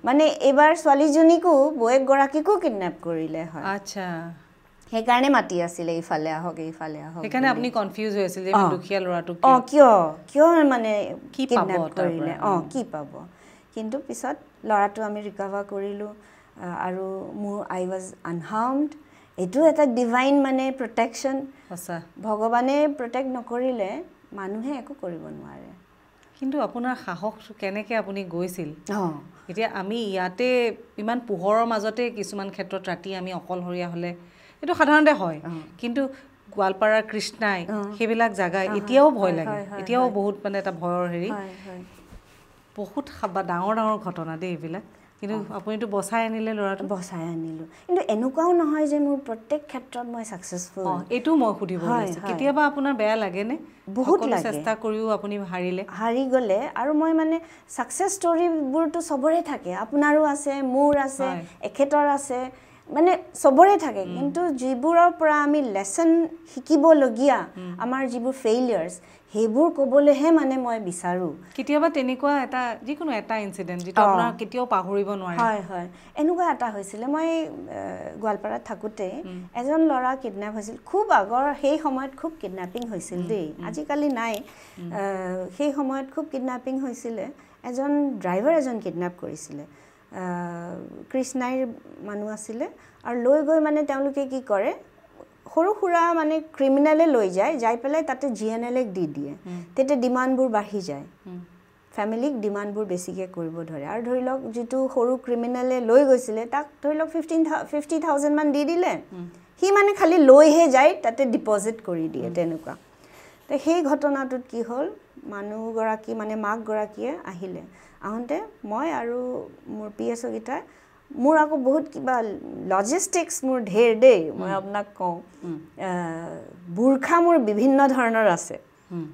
মানে এইবাৰ ছোৱালীজনীকো বৌয়েকগৰাকীকো কিডনেপ কৰিলে হয় আচ্ছা সেইকাৰণে মাতি আছিলে ইফালে আহক সেইকাৰণে আপুনি কনফিউজ হৈ আছিল যে দুখীয়া ল'ৰাটোক কিয় মানে কিডনেপ কৰিলে কি পাব কিন্তু পিছত ল'ৰাটো আমি ৰিকভাৰ কৰিলোঁ আৰু মোৰ আই ৱাজ আনহাৰ্মড এইটো এটা ডিভাইন মানে প্ৰটেকশ্যন ভগৱানে প্ৰটেক্ট নকৰিলে মানুহে একো কৰিব নোৱাৰে কিন্তু আপোনাৰ সাহস কেনেকৈ আপুনি গৈছিল এতিয়া আমি ইয়াতে ইমান পোহৰৰ মাজতে কিছুমান ক্ষেত্ৰত ৰাতি আমি অকলশৰীয়া হ'লে এইটো সাধাৰণতে হয় কিন্তু গোৱালপাৰাৰ কৃষ্ণাই সেইবিলাক জাগা এতিয়াও ভয় লাগে এতিয়াও বহুত মানে এটা ভয়ৰ হেৰি বহুত ডাঙৰ ঘটনা দেই এইবিলাক কিন্তু আপুনিতো বচাই আনিলে ল'ৰাটো বচাই আনিলোঁ কিন্তু এনেকুৱাও নহয় যে মোৰ প্ৰত্যেক ক্ষেত্ৰত মই ছাকচেছফুল এইটো মই সুধিব বিচাৰিছোঁ কেতিয়াবা আপোনাৰ বেয়া লাগেনে বহুত চেষ্টা কৰিও আপুনি হাৰি গ'লে আৰু মই মানে ছাকচেছ ষ্টৰিবোৰতো চবৰে থাকে আপোনাৰো আছে মোৰ আছে এখেতৰ আছে মানে সবৰে থাকে কিন্তু যিবোৰৰ পৰা আমি লেসন শিকিবলগীয়া আমাৰ যিবোৰ ফেইলিয়াৰ্স হেবোৰ কবলেহে মানে মই বিচাৰো কেতিয়াবা তেনেকুৱা এটা যিকোনো এটা ইনসিডেন্ট যেটো আপোনাৰ কেতিয়াও পাহৰিব নোৱাৰে হয় হয় এনেকুৱা এটা হৈছিল মই গোৱালপাৰাত থাকোতে এজন লৰা কিডন্যাপ হৈছিল খুব আগৰ সেই সময়ত খুব কিডন্যাপিং হৈছিল দেই আজিকালি নাই সেই সময়ত খুব কিডন্যাপিং হৈছিল এজন ড্ৰাইভাৰ এজন কিডন্যাপ কৰিছিল কৃষ্ণাইৰ মানুহ আছিল আৰু লৈ গৈ মানে তেওঁলোকে কি কৰে সৰু খুৰা মানে ক্ৰিমিনালে লৈ যায় যাই পেলাই তাতে জিএনএলক দি দিয়ে তেতে ডিমান্ডবোৰ বাঢ়ি যায় ফ্যামিলিক ডিমান্ডবোৰ বেছিকে কৰিব ধৰে আৰু ধৰি লওক যেটো সৰু ক্ৰিমিনালে লৈ গৈছিল তাক ধৰি লওক 50000 মান দি দিলে হি মানে খালি লৈহে যায় তাতে ডিপজিট কৰি দিয়ে তেনেকুৱা তে সেই ঘটনাটোত কি হ'ল মানুহ গৰাকী মানে মাক গৰাকীয়ে আহিলে আহন্তে মই আৰু মোৰ পিএছও গিটা মোৰ আকৌ বহুত কিবা লজিষ্টিক্স মোৰ ঢেৰ দেই মই আপোনাক কওঁ বুৰখা মোৰ বিভিন্ন ধৰণৰ আছে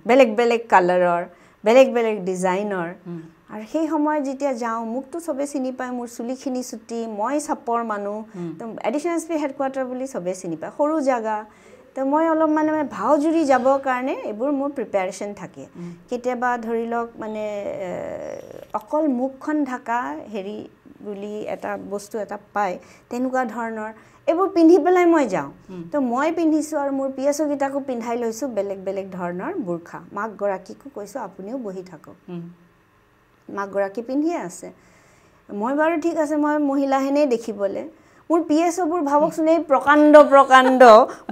বেলেগ বেলেগ কালাৰৰ বেলেগ বেলেগ ডিজাইনৰ আৰু সেই সময় যেতিয়া যাও মুকটো সবে চিনি পায় মোৰ চুলিখিনি ছুটি মই সাপৰ মানুহ তো এডিশনাল এছপি হেডকোৱাৰ্টাৰ বুলি সবে চিনি পায় সৰু জাগা তো মই অলপ মানে ভাওজুৰি যাব কাৰণে এবোৰ মোৰ প্ৰিপাৰেচন থাকে কেতিয়াবা ধৰি লওক মানে অকল মুখখন ঢাকা হেৰি বুলি এটা বস্তু এটা পায় তেনেকুৱা ধৰণৰ এবোৰ পিন্ধি পেলাই মই যাও তো মই পিন্ধিছো আৰু মোৰ পিএছও গিটাকো পিন্ধাই লৈছো বেলেগ বেলেগ ধৰণৰ বুৰখা মাক গৰাকীকো কৈছো আপুনিও বহি থাকক মাক গৰাকী পিন্ধিয়ে আছে মই বাৰু ঠিক আছে মই মহিলা হেনে দেখিবলে মোৰ পিএছও বোৰ ভাবকছনে প্ৰকাণ্ড প্ৰকাণ্ড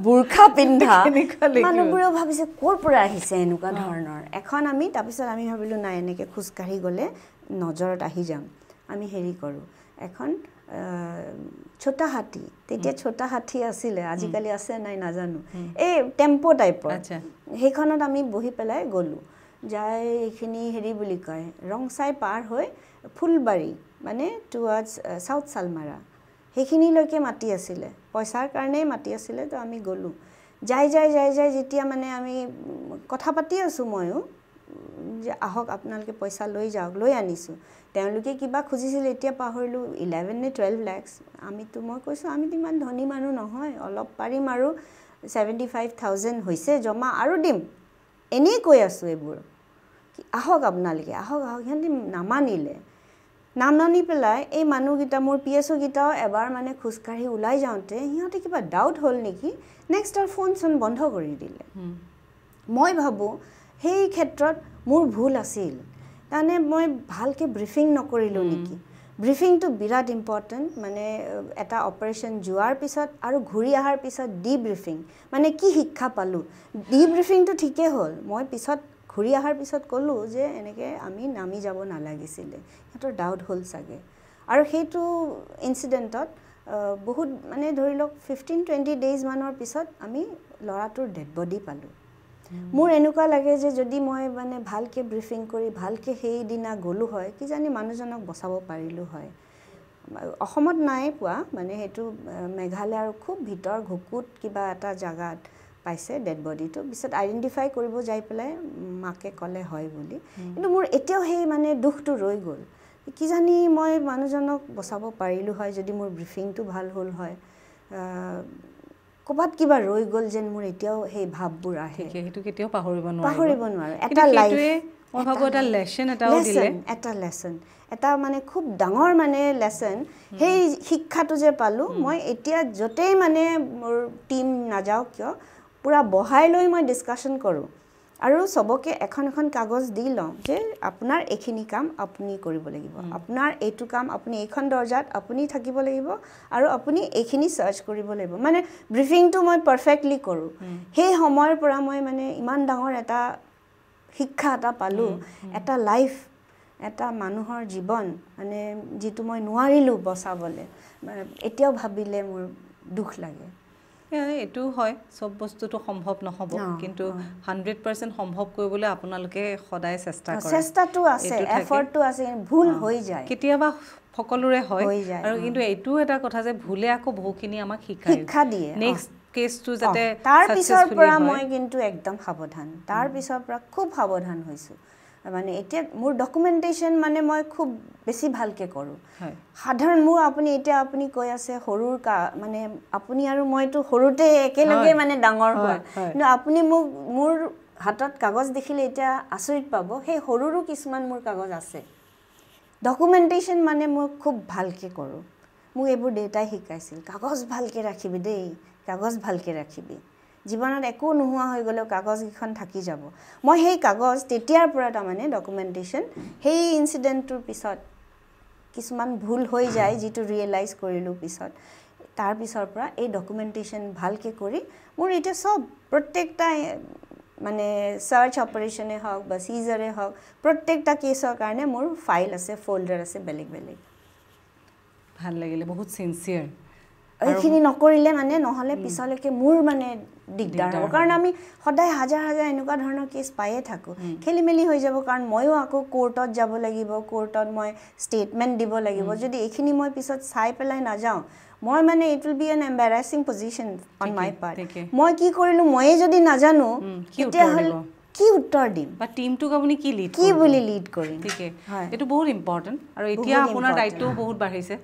বুৰখা পিন্ধা মানুহবোৰে ভাবিছে কৰ পৰা আহিছে এনেকুৱা ধৰণৰ এখন আমি তাৰপিছত আমি ভাবিলো নাই এনেকে খুজকাঢ়ি গলে নজৰত আহি যাম আমি হেৰি কৰো এখন ছোটা হাতী তেতিয়া ছোটা হাতী আছিল আজিকালি আছে নাই নাজানো এই টেম্পো টাইপৰ হেখনত আমি বহি পেলাই গলো যাই এখিনি হেৰি বুলি কয় ৰংসাই পাৰ হৈ ফুলবাৰী মানে টুৱাৰ্ডছ সাউথ সালমাৰা হেখিনি লৈকে মাটি আছিল পইচাৰ কাৰণে মাটি আছিল তো আমি গলো যাই যেতিয়া মানে আমি কথা পাতি আছো ময়ো যে আহক আপোনালোকে পইচা লৈ যাওক লৈ আনিছো তেওঁলোকে কিবা খুজিছিল এতিয়া পাহৰিলো 11 নে 12 লাখ আমিতো মই কৈছো আমি ইমান ধনী মানুহ নহয় অলপ পাৰিম আৰু 75000 হৈছে জমা আৰু দিম এনে কৈ আছো এবোৰ আহক আপোনালোকে আহক হেঁতি নামানিলে নামনানি পেলাই এই মানুহ গিটা মোৰ পিএছও গিটাও এবাৰ মানে খুজকাঢ়ি উলাই যাওঁতে হিহঁতে কিবা ডাউট হল নেকি নেক্সট আর ফোন সন বন্ধ কৰি দিলে মই ভাবো সেই ক্ষেত্ৰত মোৰ ভুল আছিল তানে মই ভালকে ব্ৰিফিং নকৰিলো নেকি ব্ৰিফিং তো বিৰাট ইম্পৰ্টেন্ট মানে এটা অপাৰেশন যোৱাৰ পিছত আৰু ঘূৰি আহাৰ পিছত ডিব্ৰিফিং মানে কি শিক্ষা পালো ডিব্ৰিফিং তো ঠিকে হ'ল মই পিছত ঘূৰি আহাৰ পিছত কলো যে এনেকে আমি নামি যাব নালাগিছিল হেতৰ ডাউট হ'ল সাগে আৰু হেতু ইনসিডেন্টত বহুত মানে ধৰি লওক 15-20 ডেজ মানৰ পিছত আমি লৰাটোৰ ডেড বডি পালো মোৰ এনেকুৱা লাগে যে যদি মই মানে ভালকে ব্ৰিফিং কৰি ভালকে সেই দিনা গলো হয় কি জানি মানুহজনক বচাব পাৰিলো হয় অসমত নাই পোৱা মানে হেতু মেঘালয়ৰ খুব ভিতৰ ঘুকুত কিবা এটা জাগাত পাইছে ডেড বডিটো পিছত আইডেন্টিফাই কৰিব যাই পেলাই মাকে কলে হয় বুলি কিন্তু মোৰ এতিয়াও সেই মানে দুখটো ৰৈ গল কি জানি মই মানুহজনক বচাব পাৰিলো হয় যদি মোৰ ব্ৰিফিংটো ভাল হ'ল হয় কবাত কিবা ৰৈ গল যেন মোৰ এতিয়াও সেই ভাববোৰ আহে হেতু কেতিয়াও পাহৰিব নোৱাৰো এটা লাইফ মই ভাবো এটা লেসন এটাও দিলে এটা লেসন এটা মানে খুব ডাঙৰ মানে লেসন সেই শিক্ষাটো যে পালো মই এতিয়া যতেই মানে মোৰ টিম নাযাও কিয় পুৰা বহাই লৈ মই ডিসকাশন কৰো আৰু সবকে এখন কাগজ দি লওঁ যে আপোনাৰ এখিনি কাম আপুনি কৰিব লাগিব আপোনাৰ এইটো কাম আপুনি এইখন দৰজাত আপুনি থাকিব লাগিব আৰু আপুনি এখিনি সাৰ্চ কৰিব লাগিব মানে ব্ৰিফিংটো মই পাৰফেক্টলি কৰো সেই সময়ৰ পৰা মই মানে ইমান ডাঙৰ এটা শিক্ষা এটা পালো এটা লাইফ এটা মানুহৰ জীৱন মানে যেটো মই নোৱাৰিলো বচাবলে এতিয়াও ভাবিলে মোৰ দুখ লাগে এটো হয় সব বস্তুটো সম্ভৱ নহব কিন্তু 100% সম্ভৱ কৰিবলৈ আপোনালোকে সদায় চেষ্টা কৰে চেষ্টাটো আছে এফৰ্টটো আছে ভুল হৈ যায় কেতিয়াবা সকলোৰে হয় আৰু কিন্তু এইটো এটা কথা যে ভুলে আকৌ বহুখিনি আমাক শিক্ষা দিয়ে নেক্সট কেছটো যাতে তাৰ পিছৰ পৰা মই কিন্তু একদম সাৱধান তাৰ পিছৰ পৰা খুব সাৱধান হৈছো মানে এতিয়া মোৰ ডকুমেণ্টেশ্যন মানে মই খুব বেছি ভালকৈ কৰোঁ সাধাৰণ মোৰ আপুনি কৈ আছে সৰুৰ মানে আপুনি আৰু মইতো সৰুতে একেলগে মানে ডাঙৰ হোৱা কিন্তু আপুনি মোৰ হাতত কাগজ দেখিলে এতিয়া আচৰিত পাব সেই সৰুৰো কিছুমান মোৰ কাগজ আছে ডকুমেণ্টেশ্যন মানে মই খুব ভালকৈ কৰোঁ মোক এইবোৰ দেউতাই শিকাইছিল কাগজ ভালকৈ ৰাখিবি দেই কাগজ ভালকৈ ৰাখিবি জীৱনত একো নোহোৱা হৈ গ'লেও কাগজকেইখন থাকি যাব মই সেই কাগজ তেতিয়াৰ পৰা তাৰমানে ডকুমেণ্টেশ্যন সেই ইনচিডেণ্টটোৰ পিছত কিছুমান ভুল হৈ যায় যিটো ৰিয়েলাইজ কৰিলোঁ পিছত তাৰ পিছৰ পৰা এই ডকুমেণ্টেশ্যন ভালকৈ কৰি মোৰ এতিয়া চব প্ৰত্যেকটা মানে সাৰ্চ অপাৰেশ্যনে হওক বা সিজাৰে হওক প্ৰত্যেকটা কেছৰ কাৰণে মোৰ ফাইল আছে ফোল্ডাৰ আছে বেলেগ বেলেগ ভাল লাগিলে বহুত সিনসিয়াৰ এইখিনি নকৰিলে মানে নহ'লে পিছলৈকে মোৰ মানে দিগদাৰ হ'ব কাৰণ আমি সদায় হাজাৰ হাজাৰ এনেকুৱা ধৰণৰ কেছ পায়ে থাকোঁ খেলি মেলি হৈ যাব কাৰণ ময়ো আকৌ কোৰ্টত যাব লাগিব কোৰ্টত মই ষ্টেটমেণ্ট দিব লাগিব যদি এইখিনি মই পিছত চাই পেলাই নাযাওঁ মই মানে it will be an embarrassing position on my part মই কি কৰিলোঁ ময়ে যদি নাজানো তেতিয়াহ'লে কি উত্তৰ দিম বা টিমটোক আপুনি কি লিড কি বুলি লিড কৰিম ঠিকে এইটো বহুত ইম্পৰ্টেণ্ট আৰু এতিয়া আপোনাৰ দায়িত্বও বহুত বাঢ়িছে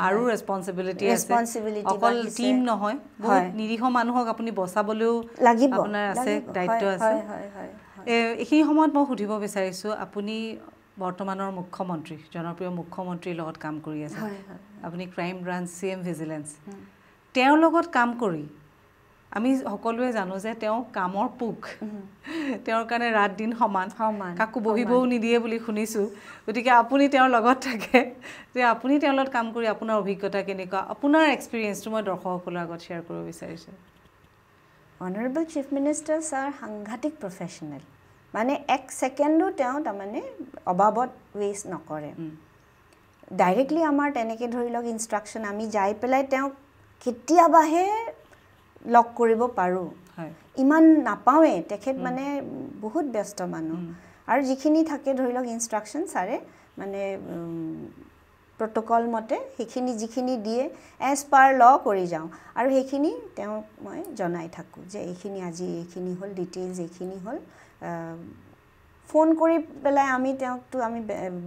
আৰু ৰেছপন্সিবিলিটি আছে অকল টিম নহয় বহুত নিৰীহ মানুহক আপুনি বচাবলৈও লাগিব আপোনাৰ আছে দায়িত্ব আছে এইখিনি সময়ত মই সুধিব বিচাৰিছোঁ আপুনি বৰ্তমানৰ মুখ্যমন্ত্ৰী জনপ্ৰিয় মুখ্যমন্ত্ৰীৰ লগত কাম কৰি আছে আপুনি ক্ৰাইম ব্ৰাঞ্চ CM ভিজিলেন্স তেওঁৰ লগত কাম কৰি আমি সকলোৱে জানো যে তেওঁ কামৰ পুক তেওঁৰ কাৰণে ৰাত দিন সমান কাকো বহিবও নিদিয়ে বুলি শুনিছোঁ গতিকে আপুনি তেওঁৰ লগত থাকে যে আপুনি তেওঁৰ লগত কাম কৰি আপোনাৰ অভিজ্ঞতা কেনেকুৱা আপোনাৰ এক্সপিৰিয়েঞ্চটো মই দৰ্শকসকলৰ আগত শ্বেয়াৰ কৰিব বিচাৰিছোঁ অনাৰেবল চিফ মিনিষ্টাৰ ছাৰ সাংঘাতিক প্ৰফেশ্যনেল মানে এক ছেকেণ্ডো তেওঁ তাৰমানে অবাবত ৱেষ্ট নকৰে ডাইৰেক্টলি আমাৰ তেনেকৈ ধৰি লওক ইনষ্ট্ৰাকশ্যন আমি যাই পেলাই তেওঁক কেতিয়াবাহে লক কৰিব পাৰোঁ ইমান নাপাওঁৱে তেখেত মানে বহুত ব্যস্ত মানুহ আৰু যিখিনি থাকে ধৰি লওক ইনষ্ট্ৰাকশ্যন ছাৰে মানে প্ৰট'কল মতে সেইখিনি যিখিনি দিয়ে এজ পাৰ ল কৰি যাওঁ আৰু সেইখিনি তেওঁক মই জনাই থাকোঁ যে এইখিনি আজি এইখিনি হ'ল ডিটেইলছ এইখিনি হ'ল ফোন কৰি পেলাই আমি তেওঁকতো আমি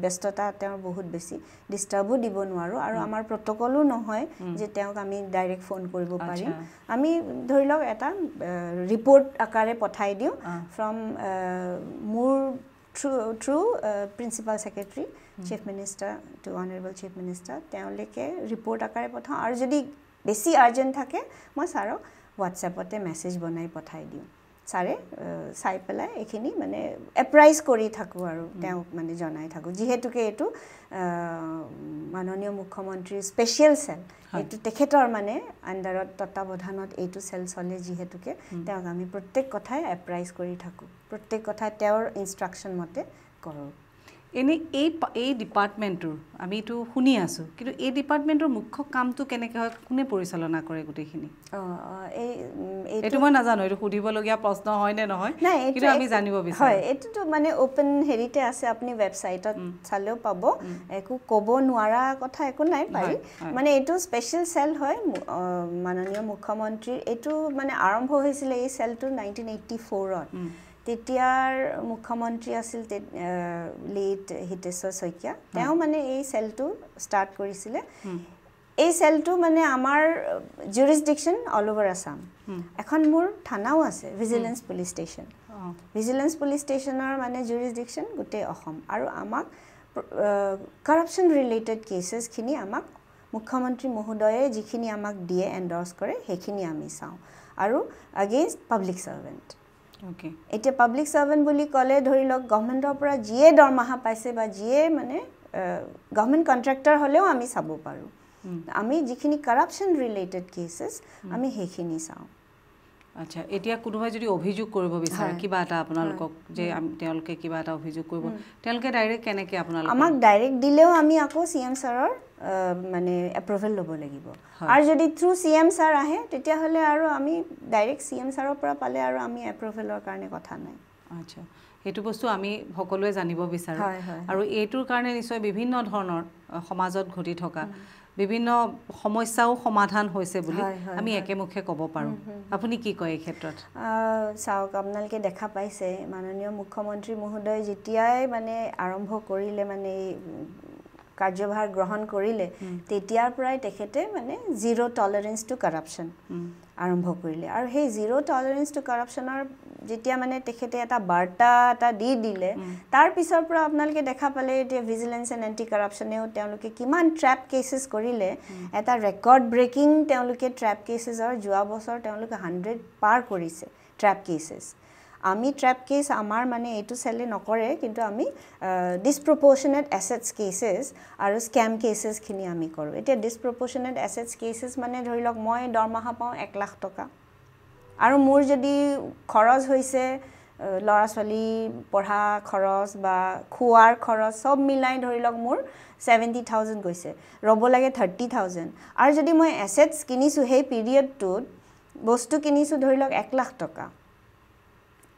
ব্যস্ততা তেওঁৰ বহুত বেছি ডিষ্টাৰ্বো দিব নোৱাৰোঁ আৰু আমাৰ প্ৰট'কলো নহয় যে তেওঁক আমি ডাইৰেক্ট ফোন কৰিব পাৰিম আমি ধৰি লওক এটা ৰিপৰ্ট আকাৰে পঠাই দিওঁ ফ্ৰম মোৰ through principal secretary chief minister to honourable chief minister তেওঁলোকে ৰিপৰ্ট আকাৰে পঠাওঁ আৰু যদি বেছি আৰ্জেণ্ট থাকে মই ছাৰক হোৱাটছএপতে মেছেজ বনাই পঠাই দিওঁ ছাৰে চাই পেলাই এইখিনি মানে এপ্ৰাইজ কৰি থাকোঁ আৰু তেওঁক মানে জনাই থাকোঁ যিহেতুকে এইটো মাননীয় মুখ্যমন্ত্ৰীৰ স্পেচিয়েল চেল এইটো তেখেতৰ মানে আণ্ডাৰত তত্বাৱধানত এইটো চেল চলে যিহেতুকে তেওঁক আমি প্ৰত্যেক কথাই এপ্ৰাইজ কৰি থাকোঁ প্ৰত্যেক কথাই তেওঁৰ ইনষ্ট্ৰাকশ্যন মতে কৰোঁ এনেই এই ডিপাৰ্টমেণ্টটোৰ আমিতো শুনি আছোঁ কিন্তু এই ডিপাৰ্টমেণ্টৰ মুখ্য কামটো কেনেকৈ হয় কোনে পৰিচালনা কৰে গোটেইখিনি এইটো মই নাজানো এইটো সুধিবলগীয়া প্ৰশ্ন হয় নে নহয় কিন্তু আমি জানিব বিচাৰোঁ হয় এইটোতো মানে অ'পেন হেৰিতে আছে আপুনি ৱেবছাইটত চালেও পাব একো ক'ব নোৱাৰা কথা একো নাই পাৰি মানে এইটো স্পেচিয়েল চেল হয় মাননীয় মুখ্যমন্ত্ৰীৰ এইটো মানে আৰম্ভ হৈছিলে এই চেলটো 1984ত তেতিয়াৰ মুখ্যমন্ত্ৰী আছিল লেট হিতেশ্বৰ শইকীয়া তেওঁ মানে এই চেলটো ষ্টাৰ্ট কৰিছিলে এই চেলটো মানে আমাৰ জুৰিছডিকশ্যন অল অভাৰ আছাম এখন মোৰ থানাও আছে vigilance police station vigilance police ষ্টেচনৰ মানে জুৰিছডিকশ্যন গোটেই অসম আৰু আমাক কৰাপশ্যন ৰিলেটেড কেছেছখিনি আমাক মুখ্যমন্ত্ৰী মহোদয়ে যিখিনি আমাক দিয়ে এণ্ডৰ্ছ কৰে সেইখিনি আমি চাওঁ আৰু এগেইনষ্ট পাব্লিক ছাৰ্ভেণ্ট এতিয়া পাব্লিক ছাৰ্ভেণ্ট বুলি ক'লে ধৰি লওক গভৰ্ণমেণ্টৰ পৰা যিয়ে দৰমহা পাইছে বা যিয়ে মানে গভৰ্ণমেণ্ট কণ্ট্ৰেক্টৰ হ'লেও আমি চাব পাৰোঁ আমি যিখিনি কৰাপশ্যন ৰিলেটেড কেছেছ আমি সেইখিনি চাওঁ আচ্ছা এতিয়া কোনোবাই যদি অভিযোগ কৰিব বিচাৰে কিবা এটা আপোনালোকক যে তেওঁলোকে কিবা এটা অভিযোগ কৰিব তেওঁলোকে ডাইৰেক্ট কেনেকৈ আপোনালোক আমাক ডাইৰেক্ট দিলেও আমি আকৌ CM ছাৰৰ মানে এপ্ৰুভেল ল'ব লাগিব আৰু যদি থ্ৰু CM ছাৰ আহে তেতিয়াহ'লে আৰু আমি ডাইৰেক্ট CM ছাৰৰ পৰা পালে আৰু আমি এপ্ৰুভেলৰ কাৰণে কথা নাই আচ্ছা সেইটো বস্তু আমি সকলোৱে জানিব বিচাৰোঁ আৰু এইটোৰ কাৰণে নিশ্চয় বিভিন্ন ধৰণৰ সমাজত ঘটি থকা বিভিন্ন সমস্যাও সমাধান হৈছে বুলি আমি একেমুখে ক'ব পাৰোঁ আপুনি কি কয় এই ক্ষেত্ৰত চাওক আপোনালোকে দেখা পাইছে মাননীয় মুখ্যমন্ত্ৰী মহোদয় যেতিয়াই মানে আৰম্ভ কৰিলে মানে কাৰ্যভাৰ গ্ৰহণ কৰিলে তেতিয়াৰ পৰাই তেখেতে মানে জিৰ' টলাৰেন্স টু কাৰাপশ্যন আৰম্ভ কৰিলে আৰু সেই জিৰ' টলাৰেন্স টু কাৰাপশ্যনৰ যেতিয়া মানে তেখেতে এটা বাৰ্তা এটা দি দিলে তাৰ পিছৰ পৰা আপোনালোকে দেখা পালে এতিয়া ভিজিলেন্স এণ্ড এণ্টি কাৰাপশ্যনেও তেওঁলোকে কিমান ট্ৰেপ কেছেছ কৰিলে এটা ৰেকৰ্ড ব্ৰেকিং তেওঁলোকে ট্ৰেপ কেছেছৰ যোৱা বছৰ তেওঁলোকে 100 পাৰ কৰিছে ট্ৰেপ কেছেছ আমি ট্ৰেপ কেছ আমাৰ মানে এইটো চেলে নকৰে কিন্তু আমি ডিছপ্ৰপৰ্চনেট এছেটছ কেছেছ আৰু স্কেম কেছেছখিনি আমি কৰোঁ এতিয়া ডিছপ্ৰপৰ্চনেট এছেটছ কেছেছ মানে ধৰি লওক মই দৰমহা পাওঁ 1 লাখ টকা আৰু মোৰ যদি খৰচ হৈছে ল'ৰা ছোৱালী পঢ়া খৰচ বা খোৱাৰ খৰচ সব মিলাই ধৰি লওক মোৰ 70,000 গৈছে ৰ'ব লাগে 30,000 আৰু যদি মই এছেটছ কিনিছোঁ সেই পিৰিয়ডটোত বস্তু কিনিছোঁ ধৰি লওক 1 লাখ টকা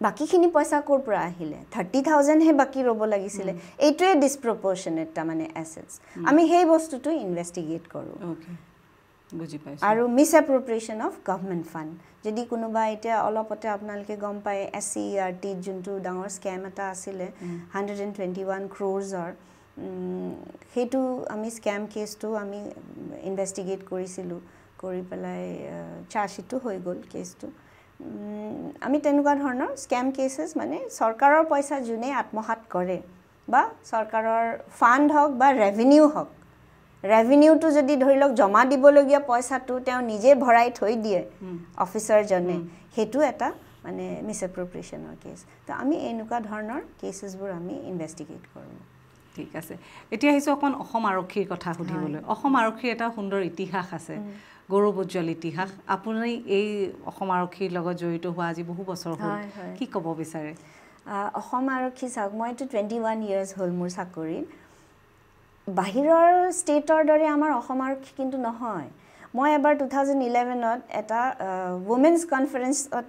বাকিখিনি পইচা ক'ৰ পৰা আহিলে 30,000 হে বাকি ৰ'ব লাগিছিলে এইটোৱে ডিছপ্ৰপৰ্চনেট তাৰমানে এছেটছ আমি সেই বস্তুটো ইনভেষ্টিগেট কৰোঁ বুজি পাইছোঁ আৰু মিছ এপ্ৰপ্ৰিয়েশ্যন অফ গভৰ্ণমেণ্ট ফাণ্ড যদি কোনোবা এতিয়া অলপতে আপোনালোকে গম পায় SCERT যোনটো ডাঙৰ স্কেম এটা আছিলে 121 crores সেইটো আমি স্কেম কেছটো আমি ইনভেষ্টিগেট কৰিছিলোঁ কৰি পেলাই চাৰ্জশ্বিটো হৈ গ'ল কেছটো আমি তেনেকুৱা ধৰণৰ স্কেম কেছেছ মানে চৰকাৰৰ পইচা যোনে আত্মসাৎ কৰে বা চৰকাৰৰ ফাণ্ড হওক বা ৰেভিনিউ হওক ৰেভিনিউটো যদি ধৰি লওক জমা দিবলগীয়া পইচাটো তেওঁ নিজে ভৰাই থৈ দিয়ে অফিচাৰজনে সেইটো এটা মানে মিছ এপ্ৰপ্ৰিয়েশ্যনৰ কেছ তো আমি এনেকুৱা ধৰণৰ কেছেছবোৰ আমি ইনভেষ্টিগেট কৰোঁ ঠিক আছে এতিয়া আহিছোঁ অকণ অসম আৰক্ষীৰ কথা সুধিবলৈ অসম আৰক্ষীৰ এটা সুন্দৰ ইতিহাস আছে গৌৰৱোজ্জ্বল ইতিহাস আপুনি এই অসম আৰক্ষীৰ লগত জড়িত হোৱা আজি বহু বছৰ হ'ল কি ক'ব বিচাৰে অসম আৰক্ষী চাওক মইতো 21 years হ'ল মোৰ চাকৰি বাহিৰৰ ষ্টেটৰ দৰে আমাৰ অসম আৰক্ষী কিন্তু নহয় মই এবাৰ 2011ত এটা ওমেন্স কনফাৰেন্সত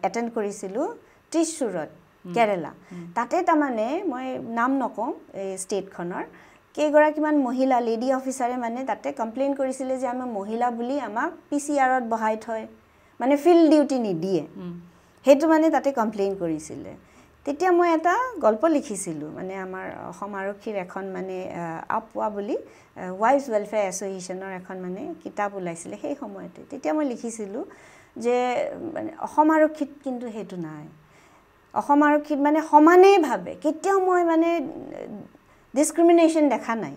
এটেণ্ড কৰিছিলোঁ ত্ৰিচুৰত কেৰেলা তাতে তাৰমানে মই নাম নকওঁ এই ষ্টেটখনৰ কেইগৰাকীমান মহিলা লেডি অফিচাৰে মানে তাতে কমপ্লেইন কৰিছিলে যে আমি মহিলা বুলি আমাক PCRত বহাই থয় মানে ফিল্ড ডিউটি নিদিয়ে সেইটো মানে তাতে কমপ্লেইন কৰিছিলে তেতিয়া মই এটা গল্প লিখিছিলোঁ মানে আমাৰ অসম আৰক্ষীৰ এখন মানে আপৱা বুলি ওয়াইফছ ৱেলফেয়াৰ এছ'চিয়েশ্যনৰ এখন মানে কিতাপ ওলাইছিলে সেই সময়তে তেতিয়া মই লিখিছিলোঁ যে মানে অসম আৰক্ষীত কিন্তু সেইটো নাই অসম আৰক্ষীত মানে সমানেই ভাবে কেতিয়াও মই মানে ডিছক্ৰিমিনেশ্যন দেখা নাই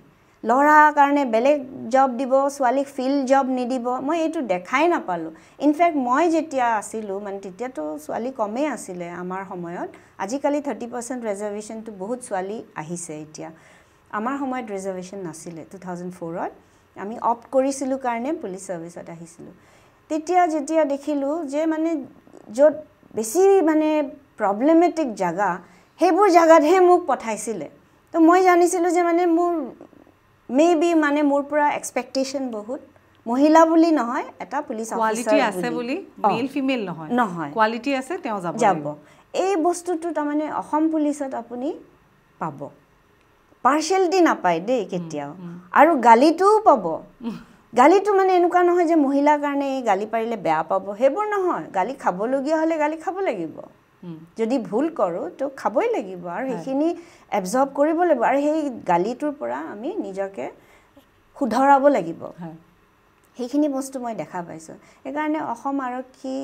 ল'ৰাৰ কাৰণে বেলেগ জব দিব ছোৱালীক ফিল্ড জব নিদিব মই এইটো দেখাই নাপালোঁ ইনফেক্ট মই যেতিয়া আছিলোঁ মানে তেতিয়াতো ছোৱালী কমেই আছিলে আমাৰ সময়ত আজিকালি 30% ৰিজাৰ্ভেশ্যনটো বহুত ছোৱালী আহিছে এতিয়া আমাৰ সময়ত ৰিজাৰ্ভেশ্যন নাছিলে 2004ত আমি অপ্ট কৰিছিলোঁ কাৰণে পুলিচ ছাৰ্ভিচত আহিছিলোঁ তেতিয়া যেতিয়া দেখিলোঁ যে মানে য'ত বেছি মানে প্ৰব্লেমেটিক জাগা সেইবোৰ জাগাতহে মোক পঠাইছিলে তো মই জানিছিলোঁ যে মানে মোৰ মেবি মানে মোৰ পৰা এক্সপেক্টেশ্যন বহুত মহিলা বুলি নহয় এটা পুলিচ কোৱালিটি আছে বুলি মেল ফিমেল নহয় নহয় কোৱালিটি আছে তেওঁ যাব এই বস্তুটো তাৰমানে অসম পুলিচত আপুনি পাব পাৰ্চিয়েলিটি নাপায় দেই কেতিয়াও আৰু গালিটোও পাব গালিটো মানে এনেকুৱা নহয় যে মহিলাৰ কাৰণে এই গালি পাৰিলে বেয়া পাব সেইবোৰ নহয় গালি খাবলগীয়া হ'লে গালি খাব লাগিব যদি ভুল কৰোঁ তো খাবই লাগিব আৰু সেইখিনি এবজৰ্ব কৰিব লাগিব আৰু সেই গালিটোৰ পৰা আমি নিজকে শুধৰাব লাগিব সেইখিনি বস্তু মই দেখা পাইছোঁ সেইকাৰণে অসম আৰক্ষী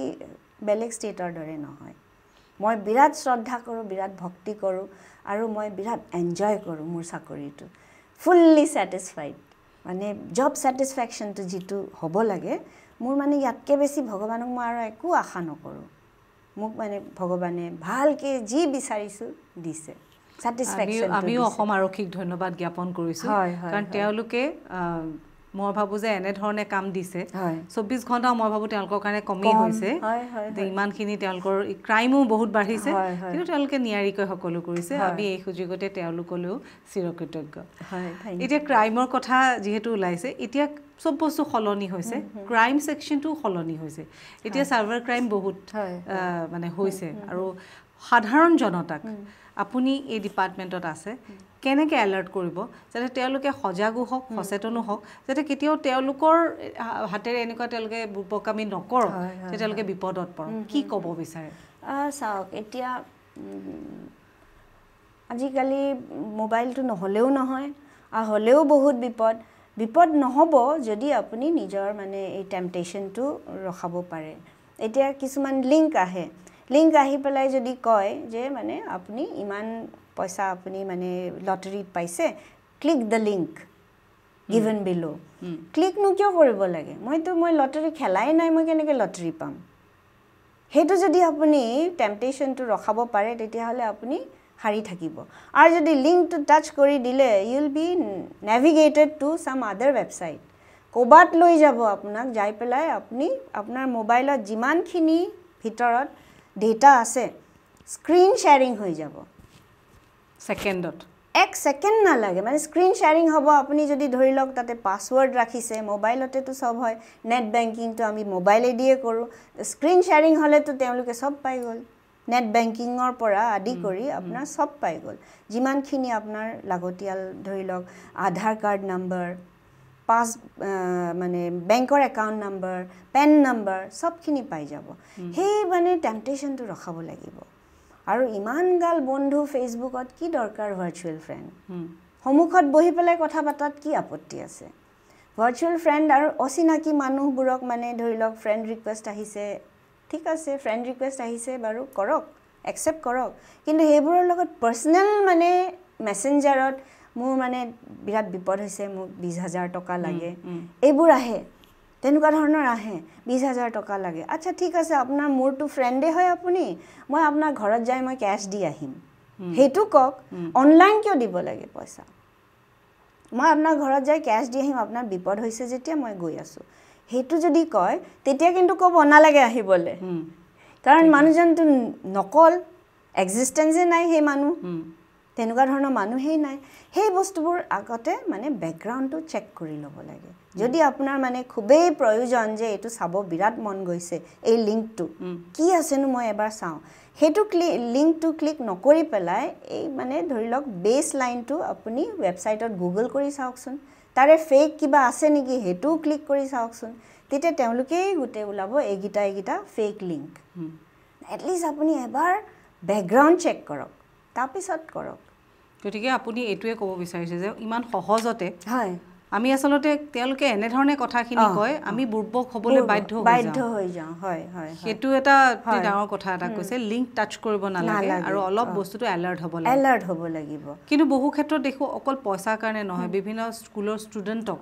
বেলেগ ষ্টেটৰ দৰে নহয় মই বিৰাট শ্ৰদ্ধা কৰোঁ বিৰাট ভক্তি কৰোঁ আৰু মই বিৰাট এনজয় কৰোঁ মোৰ চাকৰিটো ফুল্লি ছেটিছফাইড মানে জব ছেটিছফেকশ্যনটো যিটো হ'ব লাগে মোৰ মানে ইয়াতকৈ বেছি ভগৱানক মই আৰু একো আশা নকৰোঁ মোক মানে ভগৱানে ভালকৈ যি বিচাৰিছোঁ দিছে ছেটিছফেকশ্যন আমিও অসম আৰক্ষীক ধন্যবাদ জ্ঞাপন কৰিছোঁ কাৰণ তেওঁলোকে মই ভাবোঁ যে এনেধৰণে কাম দিছে 24 ঘণ্টা মই ভাবোঁ তেওঁলোকৰ কাৰণে কমেই হৈছে ইমানখিনি তেওঁলোকৰ ক্ৰাইমো বহুত বাঢ়িছে কিন্তু তেওঁলোকে নিয়াৰিকৈ সকলো কৰিছে আমি এই সুযোগতে তেওঁলোকলৈও চিৰকৃতজ্ঞ এতিয়া ক্ৰাইমৰ কথা যিহেতু ওলাইছে এতিয়া সব বস্তু সলনি হৈছে ক্ৰাইম ছেকশ্যনটোও সলনি হৈছে এতিয়া চাইবাৰ ক্ৰাইম বহুত মানে হৈছে আৰু সাধাৰণ জনতাক আপুনি এই ডিপাৰ্টমেণ্টত আছে কেনেকৈ এলাৰ্ট কৰিব যাতে তেওঁলোকে সজাগো হওক সচেতনো হওক যাতে কেতিয়াও তেওঁলোকৰ হাতেৰে এনেকুৱা তেওঁলোকে বুপকামি নকৰক যে তেওঁলোকে বিপদত পৰক কি ক'ব বিচাৰে চাওক এতিয়া আজিকালি মোবাইলটো নহ'লেও নহয় আৰু হ'লেও বহুত বিপদ নহ'ব যদি আপুনি নিজৰ মানে এই টেম্পটেশ্যনটো ৰখাব পাৰে এতিয়া কিছুমান লিংক আহি পেলাই যদি কয় যে মানে আপুনি ইমান পইচা আপুনি মানে লটাৰীত পাইছে ক্লিক দ্য লিংক গিভেন বিলো ক্লিকনো কিয় কৰিব লাগে মই লটাৰী খেলাই নাই মই কেনেকৈ লটাৰী পাম সেইটো যদি আপুনি টেম্পটেশ্যনটো ৰখাব পাৰে তেতিয়াহ'লে আপুনি হাৰি থাকিব আৰু যদি লিংকটো টাচ কৰি দিলে U will be নেভিগেটেড to some আদাৰ ৱেবছাইট ক'ৰবাত লৈ যাব আপোনাক যাই পেলাই আপুনি আপোনাৰ মোবাইলত যিমানখিনি ভিতৰত ডেটা আছে স্ক্ৰীন শ্বেয়াৰিং হৈ যাব ছেকেণ্ডত 1 ছেকেণ্ড নালাগে মানে স্ক্ৰীন শ্বেয়াৰিং হ'ব আপুনি যদি ধৰি লওক তাতে পাছৱৰ্ড ৰাখিছে মোবাইলতেতো সব হয় নেট বেংকিংটো আমি মোবাইলেদিয়ে কৰোঁ স্ক্ৰীন শ্বেয়াৰিং হ'লেতো তেওঁলোকে সব পাই গ'ল নেট বেংকিঙৰ পৰা আদি কৰি আপোনাৰ সব পাই গ'ল যিমানখিনি আপোনাৰ লাগতিয়াল ধৰি লওক আধাৰ কাৰ্ড নম্বৰ পাছ মানে বেংকৰ একাউণ্ট নম্বৰ পেন নম্বৰ সবখিনি পাই যাব সেই মানে টেম্পটেশ্যনটো ৰখাব লাগিব আৰু ইমান গাল বন্ধু ফেচবুকত কি দৰকাৰ ভাৰ্চুৱেল ফ্ৰেণ্ড সন্মুখত বহি পেলাই কথা পাতাত কি আপত্তি আছে ভাৰ্চুৱেল ফ্ৰেণ্ড আৰু অচিনাকি মানুহবোৰক মানে ধৰি লওক ফ্ৰেণ্ড ৰিকুৱেষ্ট আহিছে ঠিক আছে ফ্ৰেণ্ড ৰিকুৱেষ্ট আহিছে বাৰু কৰক একচেপ্ট কৰক কিন্তু সেইবোৰৰ লগত পাৰ্চনেল মানে মেছেঞ্জাৰত মোৰ মানে বিৰাট বিপদ হৈছে মোক 20,000 টকা লাগে এইবোৰ আহে তেনেকুৱা ধৰণৰ আহে 20,000 টকা লাগে আচ্ছা ঠিক আছে আপোনাৰ মোৰটো ফ্ৰেণ্ডে হয় আপুনি মই আপোনাৰ ঘৰত যাই মই কেছ দি আহিম সেইটো কওক অনলাইন কিয় দিব লাগে পইচা মই আপোনাৰ ঘৰত যাই কেছ দি আহিম আপোনাৰ বিপদ হৈছে যেতিয়া মই গৈ আছোঁ সেইটো যদি কয় তেতিয়া কিন্তু ক'ব নালাগে আহিবলৈ কাৰণ মানুহজনটো নকল এক্সিষ্টেঞ্চে নাই সেই মানুহ তেনেকুৱা ধৰণৰ মানুহেই নাই সেই বস্তুবোৰ আগতে মানে বেকগ্ৰাউণ্ডটো চেক কৰি ল'ব লাগে যদি আপোনাৰ মানে খুবেই প্ৰয়োজন যে এইটো চাব বিৰাট মন গৈছে এই লিংকটো কি আছেনো মই এবাৰ চাওঁ সেইটো লিংকটো ক্লিক নকৰি পেলাই এই মানে ধৰি লওক বেছ লাইনটো আপুনি ৱেবছাইটত গুগল কৰি চাওকচোন তাৰে ফেক কিবা আছে নেকি সেইটোও ক্লিক কৰি চাওকচোন তেতিয়া তেওঁলোকেই গোটেই ওলাব এইকেইটা ফেক লিংক এটলিষ্ট আপুনি এবাৰ বেকগ্ৰাউণ্ড চেক কৰক তাৰপিছত কৰক গতিকে আপুনি এইটোৱে ক'ব বিচাৰিছে যে ইমান সহজতে হয় আমি আসলতে তেওঁলোকে এনেধৰণে কথাখিনি কয় আমি বুৰ্বক হ'বলৈ বাধ্য হৈ যাওঁ হয় হয় সেইটো এটা ডাঙৰ কথা এটা কৈছে লিংক টাচ কৰিব নালাগে আৰু অলপ বস্তুটো এলাৰ্ট হ'ব লাগিব কিন্তু বহু ক্ষেত্ৰত দেখো অকল পইচাৰ কাৰণে নহয় বিভিন্ন স্কুলৰ ষ্টুডেণ্টক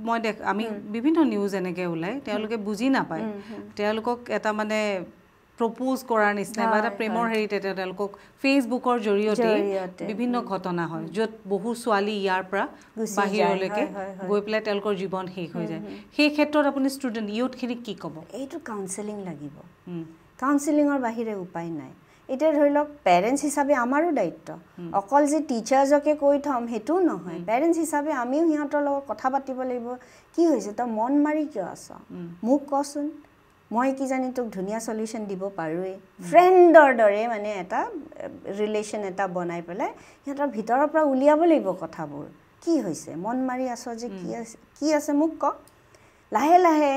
মই আমি বিভিন্ন নিউজ এনেকৈ ওলাই তেওঁলোকে বুজি নাপায় তেওঁলোকক এটা মানে প্ৰপ'জ কৰাৰ নিচিনা বা এটা প্ৰেমৰ হেৰিতে তেওঁলোকক ফেচবুকৰ জৰিয়তে বিভিন্ন ঘটনা হয় য'ত বহু ছোৱালী ইয়াৰ পৰা বাহিৰলৈকে গৈ পেলাই তেওঁলোকৰ জীৱন শেষ হৈ যায় সেই ক্ষেত্ৰত আপুনি ষ্টুডেণ্ট ইউথখিনিক কি ক'ব এইটো কাউন্সেলিং লাগিব কাউন্সেলিঙৰ বাহিৰে উপায় নাই এতিয়া ধৰি লওক পেৰেণ্টছ হিচাপে আমাৰো দায়িত্ব অকল যে টিচাৰ্ছকে কৈ থ'ম সেইটোও নহয় পেৰেণ্টছ হিচাপে আমিও সিহঁতৰ লগত কথা পাতিব লাগিব কি হৈছে তই মন মাৰি কিয় আছ মোক কচোন মই কি জানি তোক ধুনীয়া সলিউশন দিব পাৰোৱে ফ্ৰেণ্ডৰ দৰে মানে এটা ৰিলেশ্যন এটা বনাই পেলাই সিহঁতৰ ভিতৰৰ পৰা উলিয়াব লাগিব কথাবোৰ কি হৈছে মন মাৰি আছ যে কি আছে মোক ক লাহে লাহে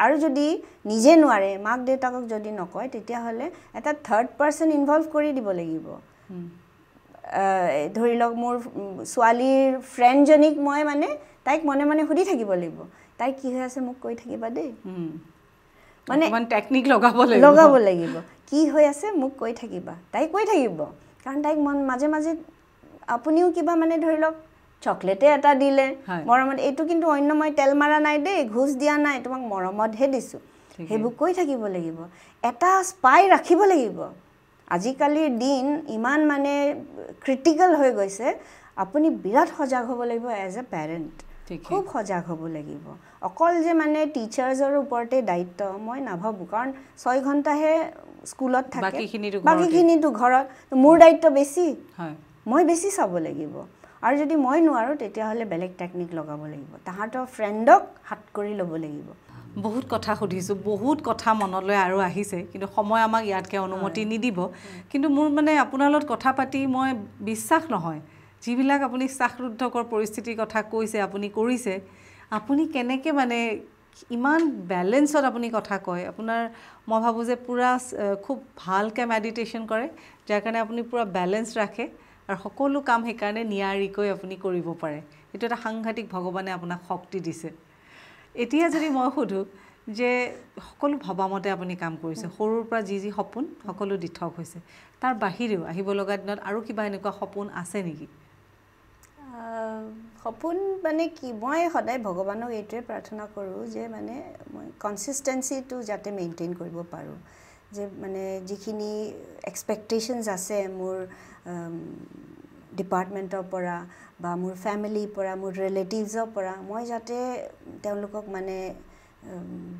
আৰু যদি নিজে নোৱাৰে মাক দেউতাকক যদি নকয় তেতিয়াহ'লে এটা থাৰ্ড পাৰ্চন ইনভলভ কৰি দিব লাগিব ধৰি লওক মোৰ ছোৱালীৰ ফ্ৰেণ্ডজনীক মই মানে তাইক মনে মনে সুধি থাকিব লাগিব তাই কি হৈ আছে মোক কৈ থাকিবা দেই মানে টেকনিক লগাব লাগিব কি হৈ আছে মোক কৈ থাকিবা তাই কৈ থাকিব কাৰণ তাইক মাজে মাজে আপুনিও কিবা মানে ধৰি লওক চকলেটে এটা দিলে মৰমত এইটো কিন্তু অন্য মই তেল মাৰা নাই দেই ঘুষ দিয়া নাই তোমাক মৰমতহে দিছোঁ সেইবোৰ কৈ থাকিব লাগিব এটা স্পাই ৰাখিব লাগিব আজিকালিৰ দিন ইমান মানে ক্ৰিটিকেল হৈ গৈছে আপুনি বিৰাট সজাগ হ'ব লাগিব এজ এ পেৰেণ্ট খুব সজাগ হ'ব লাগিব অকল যে মানে টিচাৰ্ছৰ ওপৰতে দায়িত্ব মই নাভাবোঁ কাৰণ 6 ঘণ্টাহে স্কুলত থাকে বাকীখিনিতো ঘৰত মোৰ দায়িত্ব বেছি মই বেছি চাব লাগিব আৰু যদি মই নোৱাৰোঁ তেতিয়াহ'লে বেলেগ টেকনিক লগাব লাগিব তাহাঁতৰ ফ্ৰেণ্ডক হাত কৰি ল'ব লাগিব বহুত কথা সুধিছোঁ, বহুত কথা মনলৈ আৰু আহিছে, কিন্তু সময় আমাক ইয়াতকৈ অনুমতি নিদিব। কিন্তু মোৰ মানে আপোনাৰ লগত কথা পাতি মই বিশ্বাস নহয়, যিবিলাক আপুনি শ্বাসৰুদ্ধকৰ পৰিস্থিতিৰ কথা কৈছে, আপুনি কৰিছে, আপুনি কেনেকৈ মানে ইমান বেলেঞ্চত আপুনি কথা কয়। আপোনাৰ মই ভাবোঁ যে পূৰা খুব ভালকৈ মেডিটেশ্যন কৰে, যাৰ কাৰণে আপুনি পূৰা বেলেঞ্চ ৰাখে আৰু সকলো কাম সেইকাৰণে নিয়াৰিকৈ আপুনি কৰিব পাৰে। এইটো এটা সাংঘাতিক ভগৱানে আপোনাক শক্তি দিছে। এতিয়া যদি মই সোধোঁ যে সকলো ভবামতে আপুনি কাম কৰিছে, সৰুৰ পৰা যি সপোন সকলো দিঠক হৈছে, তাৰ বাহিৰেও আহিব লগা দিনত আৰু কিবা এনেকুৱা সপোন আছে নেকি? সপোন মানে কি, মই সদায় ভগৱানক এইটোৱে প্ৰাৰ্থনা কৰোঁ যে মানে মই কনচিষ্টেঞ্চিটো যাতে মেইনটেইন কৰিব পাৰোঁ, যে মানে যিখিনি এক্সপেক্টেশ্যনছ আছে মোৰ ডিপাৰ্টমেণ্টৰ পৰা বা মোৰ ফেমিলিৰ পৰা, মোৰ ৰিলেটিভছৰ পৰা, মই যাতে তেওঁলোকক মানে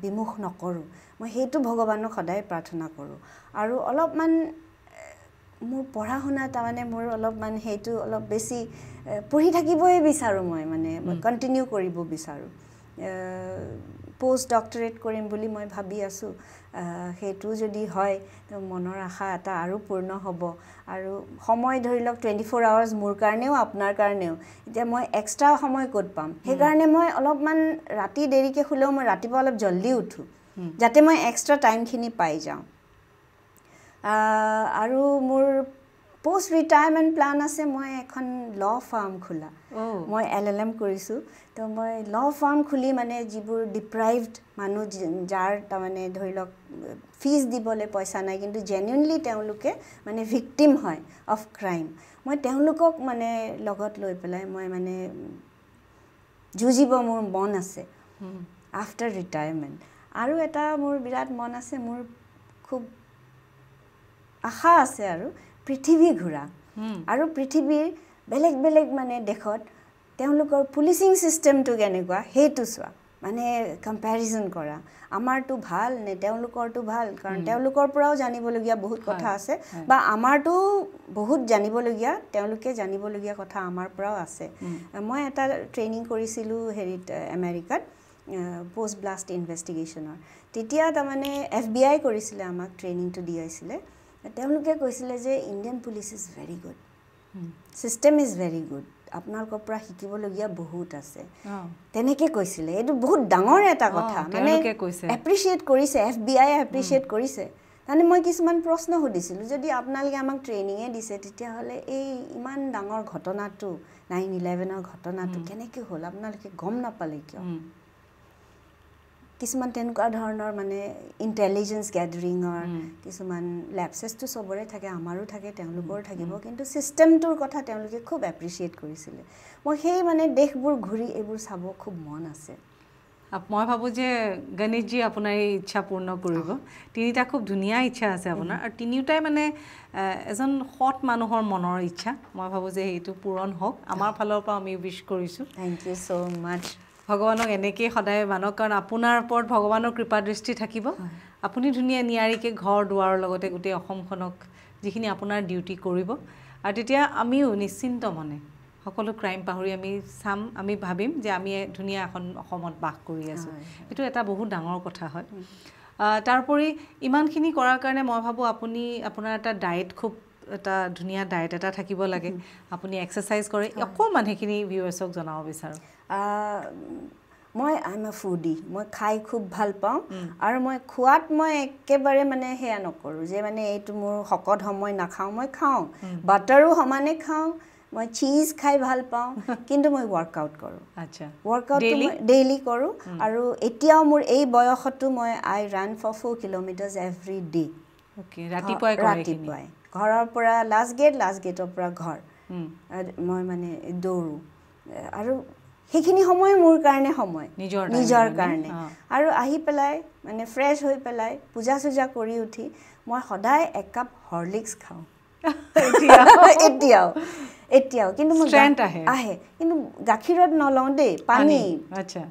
বিমুখ নকৰোঁ, মই সেইটো ভগৱানক সদায় প্ৰাৰ্থনা কৰোঁ। আৰু অলপমান মোৰ পঢ়া শুনা তাৰমানে মোৰ অলপমান সেইটো অলপ বেছি পঢ়ি থাকিবই বিচাৰোঁ, মই মানে কণ্টিনিউ কৰিব বিচাৰোঁ। পোষ্ট ডক্টৰেট কৰিম বুলি মই ভাবি আছোঁ, সেইটো যদি হয় মনৰ আশা এটা আৰু পূৰ্ণ হ'ব। আৰু সময় ধৰি লওক 24 আৱাৰ্ছ মোৰ কাৰণেও আপোনাৰ কাৰণেও, এতিয়া মই এক্সট্ৰা সময় ক'ত পাম, সেইকাৰণে মই অলপমান ৰাতি দেৰিকৈ শুলেও মই ৰাতিপুৱা অলপ জল্দি উঠোঁ, যাতে মই এক্সট্ৰা টাইমখিনি পাই যাওঁ। আৰু মোৰ পোষ্ট ৰিটায়াৰমেণ্ট প্লান আছে, মই এখন ল' ফাৰ্ম খোলা। মই LLM কৰিছোঁ, তো মই ল' ফাৰ্ম খুলি মানে যিবোৰ ডিপ্ৰাইভড মানুহ, যাৰ তাৰমানে ধৰি লওক ফিজ দিবলৈ পইচা নাই, কিন্তু জেনুইনলি তেওঁলোকে মানে ভিক্টিম হয় অফ ক্ৰাইম, মই তেওঁলোকক মানে লগত লৈ পেলাই মই মানে যুঁজিব মোৰ মন আছে আফটাৰ ৰিটায়াৰমেণ্ট। আৰু এটা মোৰ বিৰাট মন আছে, মোৰ খুব আশা আছে আৰু পৃথিৱী ঘূৰা, আৰু পৃথিৱীৰ বেলেগ বেলেগ মানে দেশত তেওঁলোকৰ পুলিচিং ছিষ্টেমটো কেনেকুৱা সেইটো চোৱা, মানে কম্পেৰিজন কৰা, আমাৰটো ভাল নে তেওঁলোকৰটো ভাল, কাৰণ তেওঁলোকৰ পৰাও জানিবলগীয়া বহুত কথা আছে, বা আমাৰটো বহুত জানিবলগীয়া, তেওঁলোকে জানিবলগীয়া কথা আমাৰ পৰাও আছে। মই এটা ট্ৰেইনিং কৰিছিলোঁ হেৰিত আমেৰিকাত, পোষ্ট ব্লাষ্ট ইনভেষ্টিগেশ্যনৰ, তেতিয়া তাৰমানে FBI কৰিছিলে, আমাক ট্ৰেইনিংটো দিয়াইছিলে। তেওঁলোকে কৈছিলে যে Indian police is very good, system is very good, আপোনালোকৰ পৰা শিকিবলগীয়া বহুত আছে, তেনেকৈ কৈছিলে। এইটো বহুত ডাঙৰ এটা কথা, মানে এপ্ৰিচিয়েট কৰিছে, FBI এপ্ৰিচিয়েট কৰিছে। তাৰমানে মই কিছুমান প্ৰশ্ন সুধিছিলোঁ, যদি আপোনালোকে আমাক ট্ৰেইনিঙে দিছে, তেতিয়াহ'লে এই ইমান ডাঙৰ ঘটনাটো 9/11ৰ ঘটনাটো কেনেকৈ হ'ল, আপোনালোকে গম নাপালে কিয়? কিছুমান তেনেকুৱা ধৰণৰ মানে ইণ্টেলিজেঞ্চ গেডাৰিঙৰ কিছুমান লেপছেছটো চবৰে থাকে, আমাৰো থাকে, তেওঁলোকৰো থাকিব, কিন্তু ছিষ্টেমটোৰ কথা তেওঁলোকে খুব এপ্ৰিচিয়েট কৰিছিলে। মই সেই মানে দেশবোৰ ঘূৰি এইবোৰ চাব খুব মন আছে। মই ভাবোঁ যে গণেশজী আপোনাৰ এই ইচ্ছা পূৰ্ণ কৰিব। তিনিটা খুব ধুনীয়া ইচ্ছা আছে আপোনাৰ, আৰু তিনিওটাই মানে এজন সৎ মানুহৰ মনৰ ইচ্ছা। মই ভাবোঁ যে সেইটো পূৰণ হওক, আমাৰ ফালৰ পৰা আমি উইছ কৰিছোঁ। থেংক ইউ ছ' মাছ। ভগৱানক এনেকেই সদায় মানক, কাৰণ আপোনাৰ ওপৰত ভগৱানৰ কৃপা দৃষ্টি থাকিব। আপুনি ধুনীয়া নিয়াৰিকৈ ঘৰ দুৱাৰৰ লগতে গোটেই অসমখনক যিখিনি আপোনাৰ ডিউটি কৰিব, আৰু তেতিয়া আমিও নিশ্চিন্ত মনে সকলো ক্ৰাইম পাহৰি আমি চাম, আমি ভাবিম যে আমি ধুনীয়া এখন অসমত বাস কৰি আছোঁ। এইটো এটা বহুত ডাঙৰ কথা হয়। তাৰোপৰি ইমানখিনি কৰাৰ কাৰণে মই ভাবোঁ আপুনি আপোনাৰ এটা ডায়েট, খুব এটা ধুনীয়া ডায়েট এটা থাকিব লাগে, আপুনি এক্সাৰচাইজ কৰে, অকণমান সেইখিনি ভিউৱাৰ্ছক জনাব বিচাৰোঁ। মই আই এম এ ফুডি, মই খাই খুব ভাল পাওঁ, আৰু মই খোৱাত মই একেবাৰে মানে সেয়া নকৰোঁ যে মানে এইটো মোৰ শকত সময় নাখাওঁ, মই খাওঁ, বাটাৰো সমানে খাওঁ, মই চীজ খাই ভাল পাওঁ, কিন্তু মই ৱৰ্কআউট কৰোঁ। আচ্ছা, ৱৰ্কআউটটো মই ডেইলি কৰোঁ, আৰু এতিয়াও মোৰ এই বয়সতো মই I ran for 4 kilometres every day. ৰাতিপুৱাই ঘৰৰ পৰা লাষ্ট গেটৰ পৰা ঘৰ মই মানে দৌৰোঁ, আৰু সেইখিনি সময় মোৰ কাৰণে সময়, নিজৰ কাৰণে। আৰু আহি পেলাই মানে ফ্ৰেছ হৈ পেলাই পূজা চূজা কৰি উঠি মই সদায় 1 কাপ হৰলিক্স খাওঁ এতিয়াও, কিন্তু মই আহে, কিন্তু গাখীৰত নলওঁ দেই,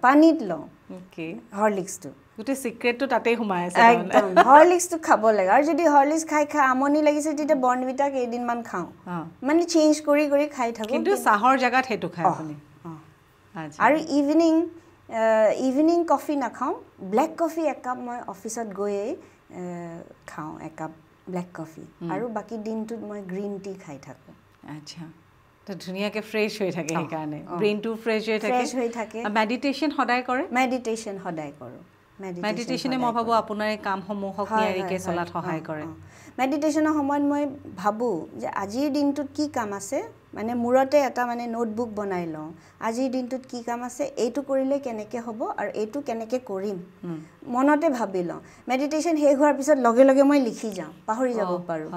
পানীত লওঁ হৰলিক্সটো। গোটেই চিক্ৰেটটো তাতেই সোমাই আছে, একদম হৰলিক্সটো খাব লাগে। আৰু যদি হৰলিক্স খাই আমনি লাগিছে, তেতিয়া বৰ্ণভিটা কেইদিনমান খাওঁ, মানে চেঞ্জ কৰি খাই থাকোঁ, কিন্তু চাহৰ জেগাত সেইটো খায় আপুনি। আৰু ইভিনিং ইভিনিং কফি নাখাওঁ ব্লেক কফি একাপ মই অফিচত গৈয়ে খাওঁ একাপ ব্লেক কফি আৰু বাকী দিনটোত মই গ্ৰীণ টি খাই থাকোঁ আচ্ছা তো ধুনীয়াকে ফ্ৰেছ হৈ থাকে সেইকাৰণে ব্ৰেইনটো ফ্ৰেছ হৈ থাকে মেডিটেশ্যন সদায় কৰে মেডিটেশ্যন সদায় কৰোঁ মেডিটেশ্যনে মই ভাবোঁ আপোনাৰ এই কামসমূহক নিয়াৰিকৈ চলাত সহায় কৰে মেডিটেশ্যনৰ সময়ত মই ভাবোঁ যে আজিৰ দিনটোত কি কাম আছে মানে মূৰতে এটা মানে নোটবুক বনাই লওঁ আজিৰ দিনটোত কি কাম আছে এইটো কৰিলে কেনেকৈ হ'ব আৰু এইটো কেনেকৈ কৰিম মনতে ভাবি লওঁ মেডিটেশ্যন শেষ হোৱাৰ পিছত লগে লগে মই লিখি যাওঁ পাহৰি যাব পাৰোঁ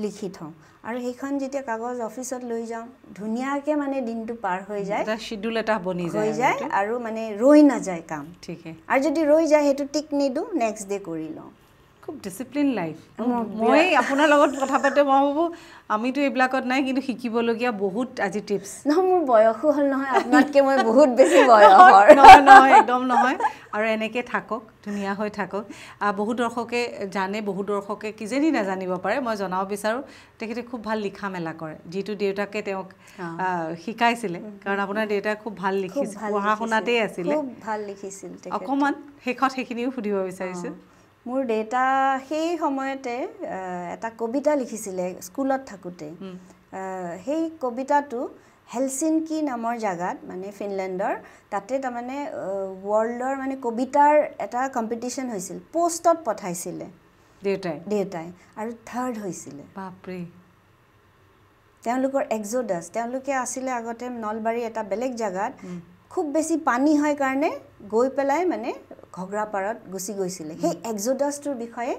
লিখি থওঁ আৰু সেইখন যেতিয়া কাগজ অফিচত লৈ যাওঁ ধুনীয়াকৈ মানে দিনটো পাৰ হৈ যায় এটা শিডিউল এটা বনি যায় আৰু মানে ৰৈ নাযায় কাম ঠিকে আৰু যদি ৰৈ যায় সেইটো টিক নিদিওঁ নেক্সট ডে কৰি লওঁ খুব ডিসিপ্লিন লাইফ মই আপোনাৰ লগত কথা পাতে মই ভাবোঁ আমিতো এইবিলাকত নাই কিন্তু শিকিবলগীয়া বহুত আজি টিপছ নহয় মোৰ বয়সো হ'ল নহয় আপোনাতকৈ মই বহুত বেছি বয়সৰ নহয় একদম নহয় আৰু এনেকৈ থাকক ধুনীয়া হৈ থাকক বহুত দৰ্শকে জানে বহুত দৰ্শকে কিজেনি নাজানিব পাৰে মই জনাব বিচাৰোঁ তেখেতে খুব ভাল লিখা মেলা কৰে যিটো দেউতাকে তেওঁক শিকাইছিলে কাৰণ আপোনাৰ দেউতাই খুব ভাল লিখিছিল পঢ়া শুনাতেই আছিলে খুব ভাল লিখিছিল অকণমান শেষত সেইখিনিও সুধিব বিচাৰিছোঁ মোৰ দেউতা সেই সময়তে এটা কবিতা লিখিছিলে স্কুলত থাকোঁতে সেই কবিতাটো হেলচিনকি নামৰ জাগাত মানে ফিনলেণ্ডৰ তাতে তাৰমানে ৱৰ্ল্ডৰ মানে কবিতাৰ এটা কম্পিটিশ্যন হৈছিল পোষ্টত পঠাইছিলে দেউতাই আৰু থাৰ্ড হৈছিলে বাপৰে তেওঁলোকৰ এক্সোডাছ তেওঁলোকে আছিলে আগতে নলবাৰী এটা বেলেগ জাগাত খুব বেছি পানী হয় কাৰণে গৈ পেলাই মানে ঘগ্ৰাপাৰত গুচি গৈছিলে সেই এক্সোডাছটোৰ বিষয়ে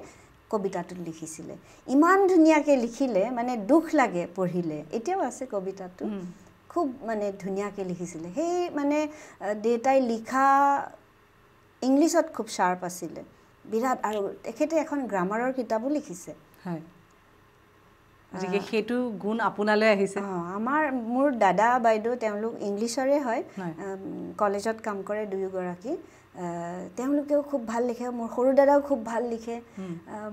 কবিতাটোত লিখিছিলে ইমান ধুনীয়াকৈ লিখিলে মানে দুখ লাগে পঢ়িলে এতিয়াও আছে কবিতাটো খুব মানে ধুনীয়াকৈ লিখিছিলে সেই মানে দেউতাই লিখা ইংলিছত খুব শাৰ্প আছিলে বিৰাট আৰু তেখেতে এখন গ্ৰামাৰৰ কিতাপো লিখিছে হয় গতিকে সেইটো গুণ আপোনালৈ আহিছে মোৰ দাদা বাইদেউ তেওঁলোক ইংলিছৰে হয় কলেজত কাম কৰে দুয়োগৰাকী তেওঁলোকেও খুব ভাল লিখে মোৰ সৰু দাদাও খুব ভাল লিখে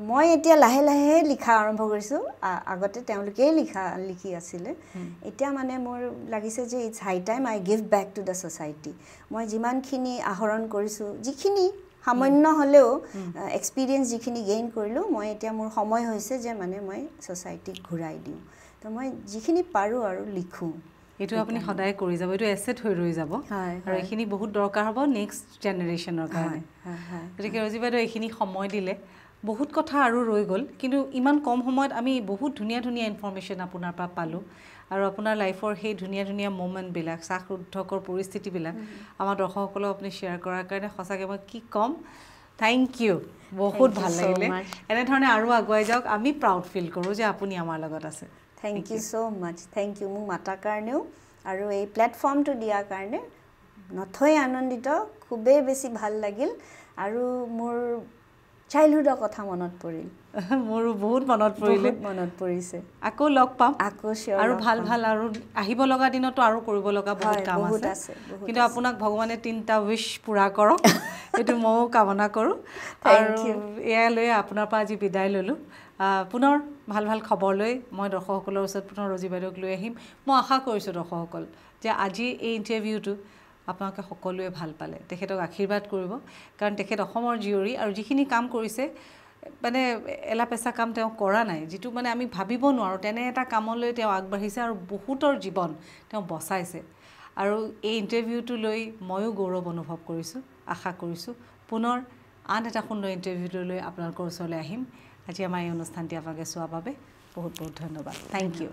মই এতিয়া লাহে লাহে লিখা আৰম্ভ কৰিছোঁ আগতে তেওঁলোকেই লিখি আছিলে এতিয়া মানে মোৰ লাগিছে যে it's high time I give back to the society মই যিমানখিনি আহৰণ কৰিছোঁ যিখিনি সামান্য হ'লেও এক্সপিৰিয়েঞ্চ যিখিনি গেইন কৰিলোঁ মই এতিয়া মোৰ সময় হৈছে যে মানে মই ছ'চাইটিক ঘূৰাই দিওঁ তো মই যিখিনি পাৰোঁ আৰু লিখোঁ এইটো আপুনি সদায় কৰি যাব এইটো এছেট হৈ ৰৈ যাব আৰু এইখিনি বহুত দৰকাৰ হ'ব নেক্সট জেনেৰেশ্যনৰ কাৰণে গতিকে ৰজি বাইদেউ এইখিনি সময় দিলে বহুত কথা আৰু ৰৈ গ'ল কিন্তু ইমান কম সময়ত আমি বহুত ধুনীয়া ধুনীয়া ইনফৰমেশ্যন আপোনাৰ পৰা পালোঁ আৰু আপোনাৰ লাইফৰ সেই ধুনীয়া ধুনীয়া মোমেণ্টবিলাক শ্বাসৰুদ্ধকৰ পৰিস্থিতিবিলাক আমাৰ দৰ্শকসকলক আপুনি শ্বেয়াৰ কৰাৰ কাৰণে সঁচাকৈ মই কি ক'ম থেংক ইউ বহুত ভাল লাগিলে এনেধৰণে আৰু আগুৱাই যাওক আমি প্ৰাউড ফিল কৰোঁ যে আপুনি আমাৰ লগত আছে thank you so' much thank you মোক মাতাৰ কাৰণেও আৰু এই প্লেটফৰ্মটো দিয়াৰ কাৰণে নথৈ আনন্দিত খুবেই বেছি ভাল লাগিল আৰু মোৰ চাইল্ডহুডৰ কথা মনত পৰিল মোৰো বহুত মনত পৰিছে আকৌ লগ পাম আকৌ চিয়ৰ আৰু ভাল ভাল আৰু আহিব লগা দিনতো আৰু কৰিব লগা বহুত কাম আছে কিন্তু আপোনাক ভগৱানে 3টা উইশ পূৰা কৰক এইটো ময়ো কামনা কৰোঁ আৰু এয়া লৈ আপোনাৰ পৰা আজি বিদায় ল'লোঁ পুনৰ ভাল ভাল খবৰ লৈ মই দৰ্শকসকলৰ ওচৰত পুনৰ ৰজি বাইদেউক লৈ আহিম মই আশা কৰিছোঁ দৰ্শকসকল যে আজি এই ইণ্টাৰভিউটো আপোনালোকে সকলোৱে ভাল পালে তেখেতক আশীৰ্বাদ কৰিব কাৰণ তেখেত অসমৰ জীয়ৰী আৰু যিখিনি কাম কৰিছে মানে এলাপেচা কাম তেওঁ কৰা নাই যিটো মানে আমি ভাবিব নোৱাৰোঁ তেনে এটা কামলৈ তেওঁ আগবাঢ়িছে আৰু বহুতৰ জীৱন তেওঁ বচাইছে আৰু এই ইণ্টাৰভিউটো লৈ ময়ো গৌৰৱ অনুভৱ কৰিছোঁ আশা কৰিছোঁ পুনৰ আন এটা সুন্দৰ ইণ্টাৰভিউটো লৈ আপোনালোকৰ ওচৰলৈ আহিম আজি আমাৰ এই অনুষ্ঠানটি আপোনালোকে চোৱাৰ বাবে বহুত বহুত ধন্যবাদ থেংক ইউ